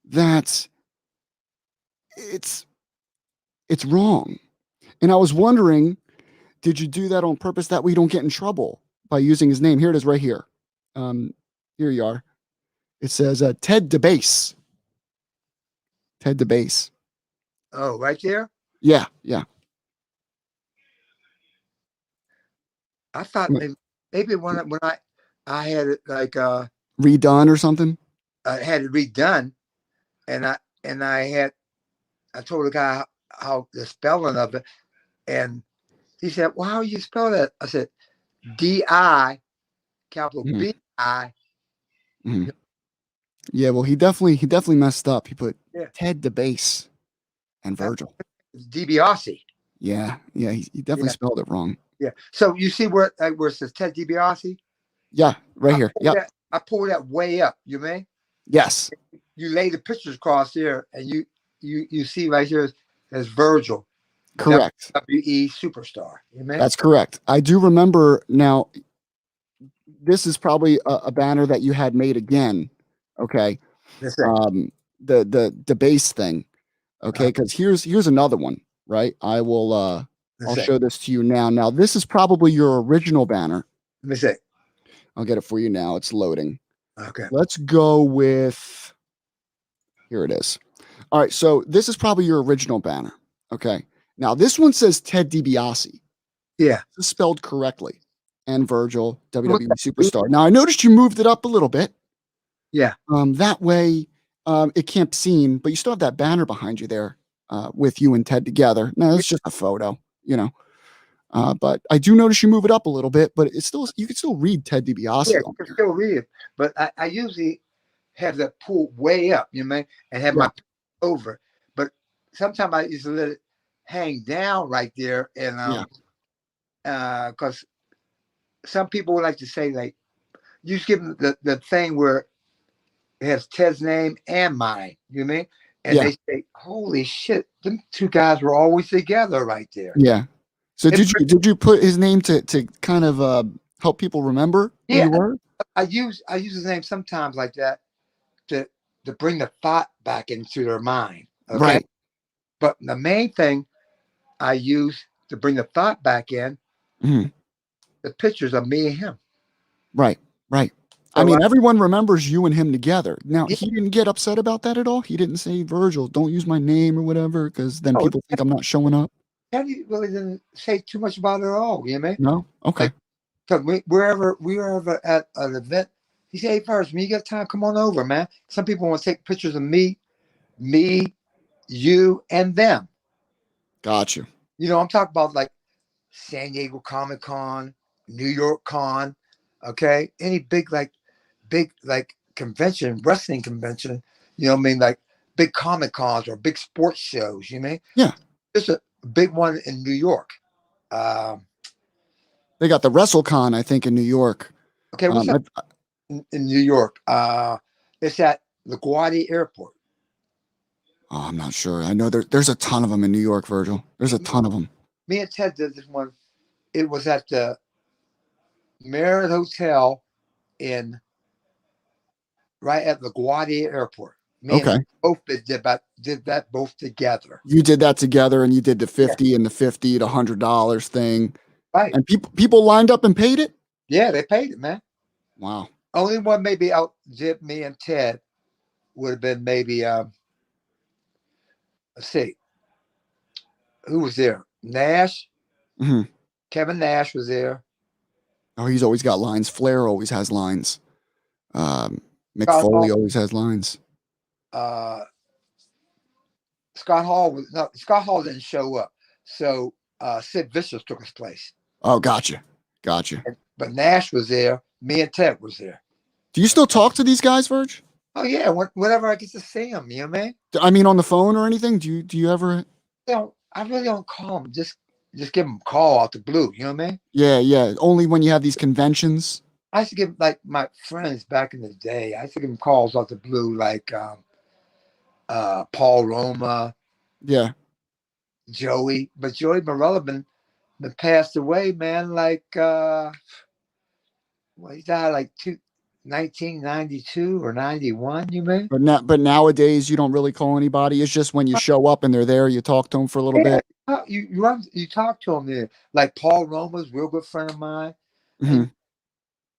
that it's wrong, and I was wondering, did you do that on purpose? That way you don't get in trouble by using his name. Here it is, right here. Here you are. It says Ted DeBase. Ted DeBase. Oh, right there. Yeah. I thought maybe when I had it like Redone or something. I had it redone, and I told the guy how the spelling of it, and he said, "Well, how you spell that?" I said, D-I, capital B-I. Mm-hmm. Yeah, well, he definitely messed up. He put Ted DeBase and Virgil. DiBiase. Yeah, he definitely spelled it wrong. Yeah. So you see where it says Ted DiBiase? Yeah, right here. Yeah. I pulled that way up. You mean? Yes. You lay the pictures across there, and you see right here as Virgil. Correct. WWE superstar. You mean? That's correct. I do remember now. This is probably a banner that you had made again. Okay. The base thing. Okay, because here's another one. Right. I'll show this to you now. Now this is probably your original banner. Let me see. I'll get it for you now. It's loading. Okay. Let's go with. Here it is. All right. So this is probably your original banner. Okay. Now this one says Ted DiBiase. Yeah. It's spelled correctly. And Virgil, WWE superstar. Now I noticed you moved it up a little bit. Yeah. That way it can't be seen, but you still have that banner behind you there with you and Ted together. Now it's just a photo, but I do notice you move it up a little bit, but it's still, you can still read Ted DiBiase. Yeah, you can still read it, but I usually have that pulled way up, you know, and have my over. But sometimes I used to let it hang down right there, and because some people would like to say, like, you just give them the thing where it has Ted's name and mine, you know what I mean? And they say, "Holy shit, them two guys were always together right there." Yeah. So did you put his name to kind of help people remember who you were? I use his name sometimes like that to bring the thought back into their mind. Okay? Right. But the main thing I use to bring the thought back in, the pictures of me and him. Right. So I mean, everyone remembers you and him together. Now, he didn't get upset about that at all? He didn't say, Virgil, don't use my name or whatever, because then people think I'm not showing up? Teddy really didn't say too much about it at all, you know what I mean? No? Okay. Because wherever we were at an event, he said, "Hey, first, when you get time, come on over, man." Some people want to take pictures of me, you, and them. Got you. You know, I'm talking about like San Diego Comic-Con, New York Con, okay? Any big convention, wrestling convention, you know what I mean? Like big Comic Cons or big sports shows, you know what I mean? Yeah. There's a big one in New York. They got the WrestleCon, I think, in New York. Okay, what's up in New York? It's at LaGuardia Airport. Oh, I'm not sure. I know there's a ton of them in New York, Virgil. There's a ton of them. Me and Ted did this one. It was at the Marriott Hotel right at LaGuardia Airport. Me and both did that both together. You did that together, and you did the 50 and the $50 to $100 thing. Right. And people lined up and paid it? Yeah, they paid it, man. Wow. Only one maybe outdid me and Ted would have been maybe let's see. Who was there? Nash. Mm-hmm. Kevin Nash was there. Oh, he's always got lines. Flair always has lines. Mick Foley always has lines. Scott Hall didn't show up. So Sid Vicious took his place. Oh, gotcha. Gotcha. But Nash was there. Me and Ted was there. Do you still talk to these guys, Verge? Oh yeah, whenever I get to see him, you know, man. I mean, on the phone or anything? Do you ever? I really don't call him. Just give him a call out the blue. You know what I mean? Yeah, yeah. Only when you have these conventions. I used to give like my friends back in the day. I used to give them calls out the blue, like Paul Roma, Yeah. Joey. But Joey Morella been passed away, man. Like well, he died like 1992 or 91. You mean? But nowadays you don't really call anybody. It's just when you show up and they're there, you talk to them for a little Yeah, bit. you talk to him there. Like Paul Roma's a real good friend of mine. Hmm.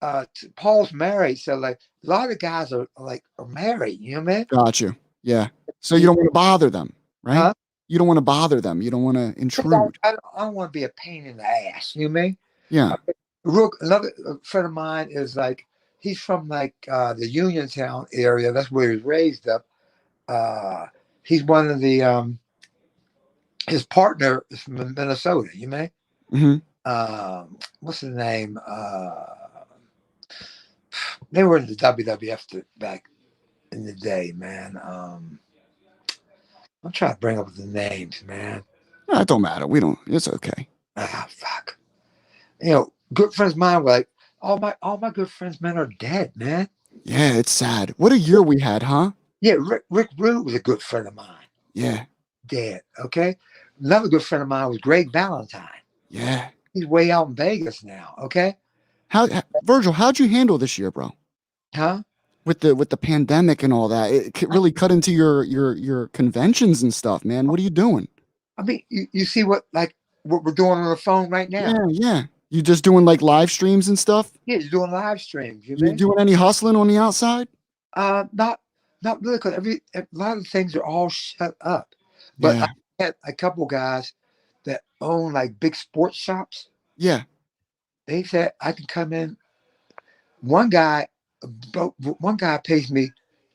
And Paul's married, so like a lot of guys are married. You know what I mean? Got you. Yeah. So you don't want to bother them, right? Huh? You don't want to bother them. You don't want to intrude. I don't want to be a pain in the ass. You know what I mean? Yeah. Another friend of mine is like he's from like the Uniontown area. That's where he was raised up. He's one of the his partner is from Minnesota. You know? Hmm. What's his name? They were in the WWF back in the day, man. I'm trying to bring up the names, man. No, it don't matter. We don't. It's okay. Ah, fuck. You know, good friends of mine were like, all my good friends, man, are dead, man. Yeah, it's sad. What a year we had, huh? Yeah, Rick Rude was a good friend of mine. Yeah. Dead. Okay. Another good friend of mine was Greg Valentine. Yeah. He's way out in Vegas now. Okay. Virgil, how'd you handle this year, bro? Huh? With the pandemic and all that, it really cut into your conventions and stuff, man. What are you doing? I mean, you see what we're doing on the phone right now. Yeah, yeah. You just doing like live streams and stuff? Yeah, you're doing live streams. You You mean? doing any hustling on the outside? Not really, because a lot of things are all shut up. But Yeah. I had a couple guys that own like big sports shops. Yeah. They said I can come in. One guy pays me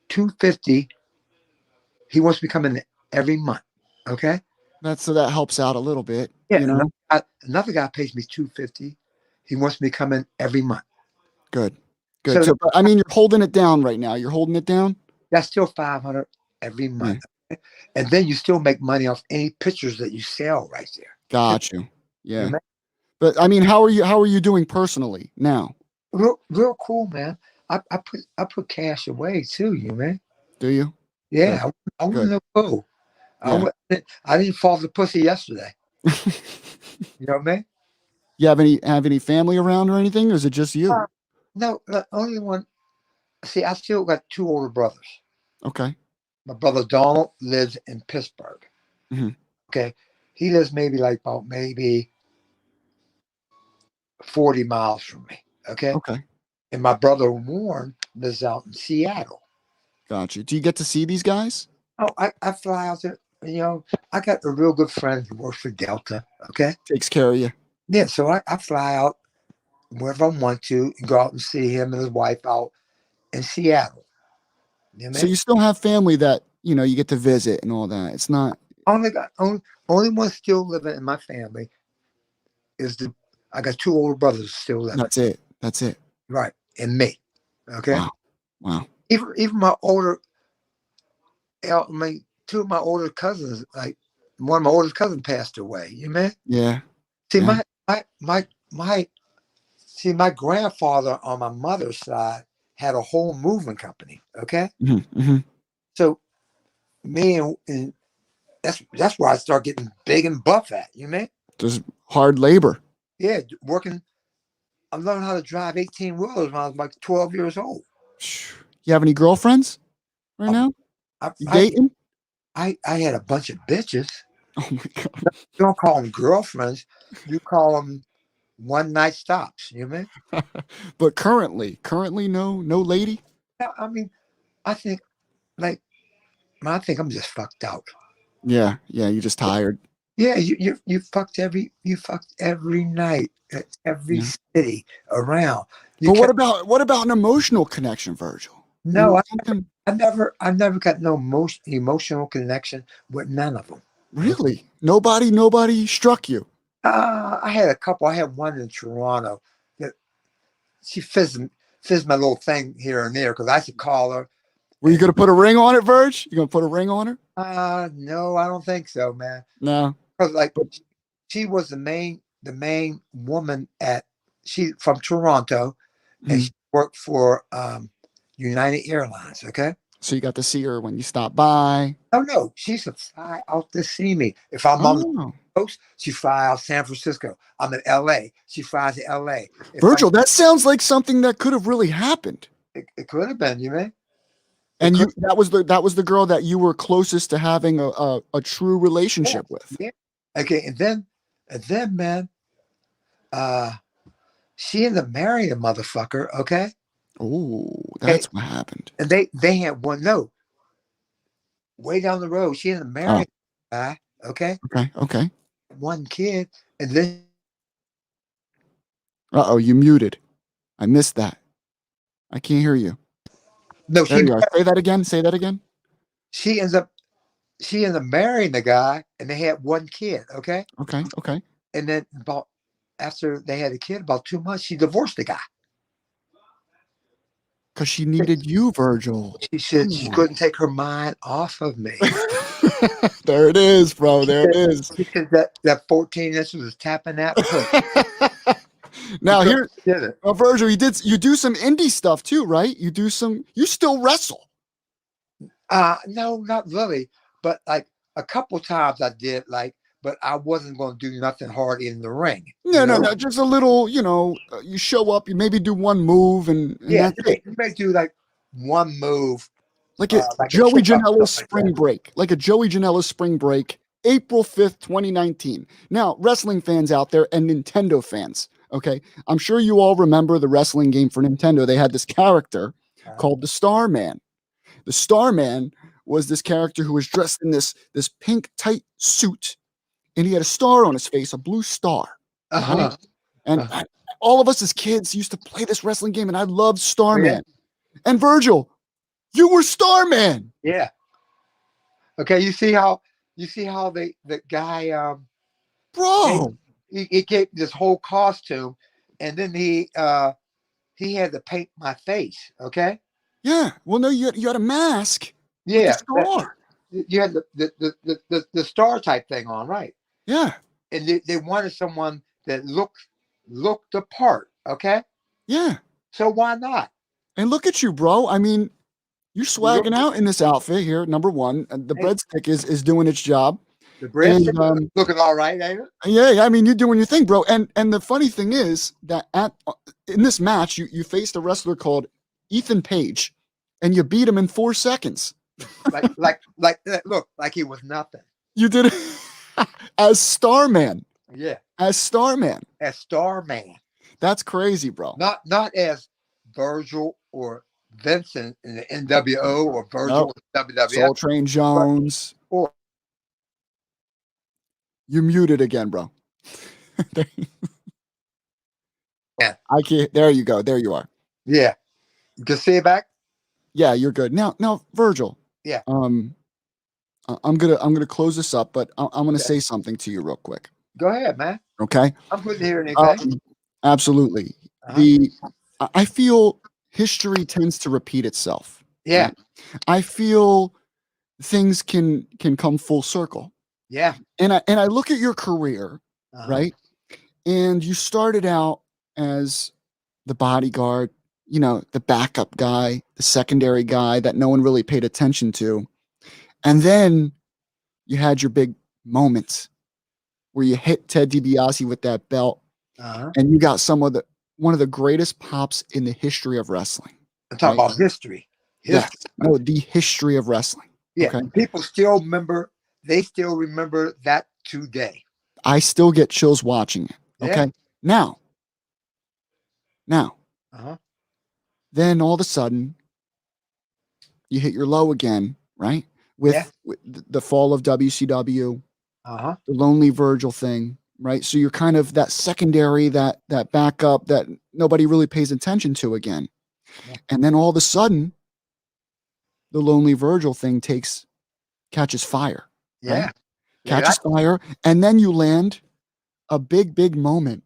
$250. He wants me to come in every month. Okay. So that helps out a little bit. Yeah. You know? Another guy pays me $250. He wants me to come in every month. Good. Good. So, but, I mean, you're holding it down right now. You're holding it down. That's still $500 every month. Yeah. And then you still make money off any pictures that you sell right there. Got you. Yeah. But I mean, how are you doing personally now? Real cool, man. I put cash away too, you man. Do you? Yeah, good. I wasn't no fool. Yeah. I didn't fall for the pussy yesterday. You know what I mean? You have any family around or anything, or is it just you? No, the only one. See, I still got two older brothers. Okay. My brother Donald lives in Pittsburgh. Mm-hmm. Okay, he lives about 40 miles from me. Okay. Okay. And my brother Warren lives out in Seattle. Gotcha. Do you get to see these guys? Oh, I fly out there. You know, I got a real good friend who works for Delta. Okay. Takes care of you. Yeah. So I fly out wherever I want to and go out and see him and his wife out in Seattle. You know so you still have family that, you get to visit and all that. It's not. Only one still living in my family is I got two older brothers still living. That's it. Right. And me. Okay. Wow. Even my older, two of my older cousins, like one of my oldest cousins passed away. You know? Yeah. See, yeah. my grandfather on my mother's side had a whole moving company. Okay. Mm-hmm. Mm-hmm. So me and that's where I start getting big and buff at. You know? Just hard labor. Yeah, working. I learned how to drive 18-wheelers when I was like 12 years old. You have any girlfriends right now? You dating? I had a bunch of bitches. Oh my God. You don't call them girlfriends. You call them one-night stops. You know what I mean? But currently, no lady? I mean, I think I'm just fucked out. Yeah, you're just tired. Yeah, you fucked every night at every city around. But what about an emotional connection, Virgil? No, I never got no emotional connection with none of them. Really? Nobody struck you. I had a couple. I had one in Toronto that she fizzed my little thing here and there because I should call her. Were you gonna put a ring on it, Verge? You gonna put a ring on her? No, I don't think so, man. No. Because like But she was the main woman at she from Toronto, and mhm. she worked for United Airlines. Okay. So you got to see her when you stopped by. Oh no, she used to fly out to see me. If I'm on the Oh, coast, she fly out San Francisco. I'm in LA. She flies to LA. If Virgil, that sounds like something that could have really happened. it could have been, you mean? It And could. you that was the girl that you were closest to having a true relationship with. Yeah. Okay, and then, man, uh, she ended up marrying a motherfucker. Okay, Oh, okay, that's what happened. and they had one. No, way down the road, she ended up Oh, marrying a guy. Okay, okay. one kid, and then Uh-oh, you muted. I missed that. I can't hear you. no, There you are. Say that again. Say that again. she ends up she ended up marrying the guy, and they had one kid. Okay, Okay. and then about after they had a kid, about 2 months, she divorced the guy. Because she needed you, Virgil. She said Come she on. couldn't take her mind off of me. There it is, bro. There it is. She said that 14 inches was tapping that pussy. Now Because here, she did it. Virgil, you do some indie stuff too, right? You still wrestle. No, not really. But like a couple times I did, but I wasn't going to do nothing hard in the ring. No. Just a little, you show up, you maybe do one move and Yeah, that's it. you may do like one move, Like a like a Joey kick up, Janela stuff like spring that. break. Like a Joey Janela spring break, April 5th, 2019. Now, wrestling fans out there and Nintendo fans, okay? I'm sure you all remember the wrestling game for Nintendo. They had this character called the Starman. The Starman was this character who was dressed in this pink tight suit, and he had a star on his face, a blue star. Uh-huh. And all of us as kids used to play this wrestling game, and I loved Starman. Yeah. And Virgil, you were Starman. Yeah. Okay. You see how the guy Bro. he gave this whole costume, and then he had to paint my face. Okay. Yeah. Well, no, you had a mask with the Yeah. star. You had the star type thing on, right? Yeah. And they wanted someone that looked the part. Okay. Yeah. So why not? And look at you, bro. I mean, you're swagging out in this outfit here. Number one, the Hey, breadstick is doing its job. the And breast looking all right, ain't it? yeah, I mean, you're doing your thing, bro. And the funny thing is that in this match, you faced a wrestler called Ethan Page, and you beat him in 4 seconds. Like that. Look, like he was nothing. You did it as Starman. Yeah, As Starman. as Starman, That's crazy, bro. not as Virgil or Vincent in the NWO or Virgil Nope. in WWF. Soul Train Jones. Or You muted again, bro. yeah, I can't. There you go. There you are. yeah. You can see it back. Yeah, you're good. Now, Virgil. Yeah. I'm gonna close this up, but I'm gonna Okay. say something to you real quick. Go ahead, man. Okay. I'm good to hear anything. Absolutely. I feel history tends to repeat itself. Yeah, Right? I feel things can come full circle. yeah. And I look at your career, Uh-huh. right? And you started out as the bodyguard, the backup guy, the secondary guy that no one really paid attention to. And then you had your big moment where you hit Ted DiBiase with that belt, Uh-huh. and you got one of the greatest pops in the history of wrestling. I'm talking Right? about history. Yes. No, the history of wrestling. Yeah. Okay. People still remember. They still remember that today. I still get chills watching it. Okay. Yeah. Now, Uh-huh. then all of a sudden, you hit your low again, right? With the fall of WCW, Uh-huh. the Lonely Virgil thing, right? So you're kind of that secondary, that backup that nobody really pays attention to again. Yeah. And then all of a sudden, the Lonely Virgil thing catches fire. Yeah. Right? catch Yeah. a fire, and then you land a big moment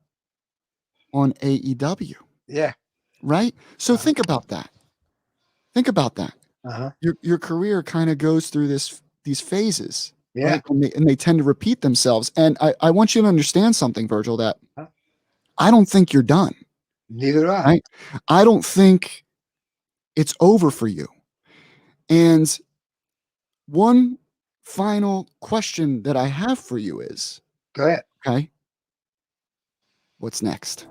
on AEW, Yeah. right? So Uh-huh. think about that. Think about that. Uh-huh. Your career kind of goes through these phases, Yeah. right? And they tend to repeat themselves. And I want you to understand something, Virgil, that Huh? I don't think you're done, Neither do I. right? I don't think it's over for you. And one final question that I have for you is, Go ahead. okay, what's next?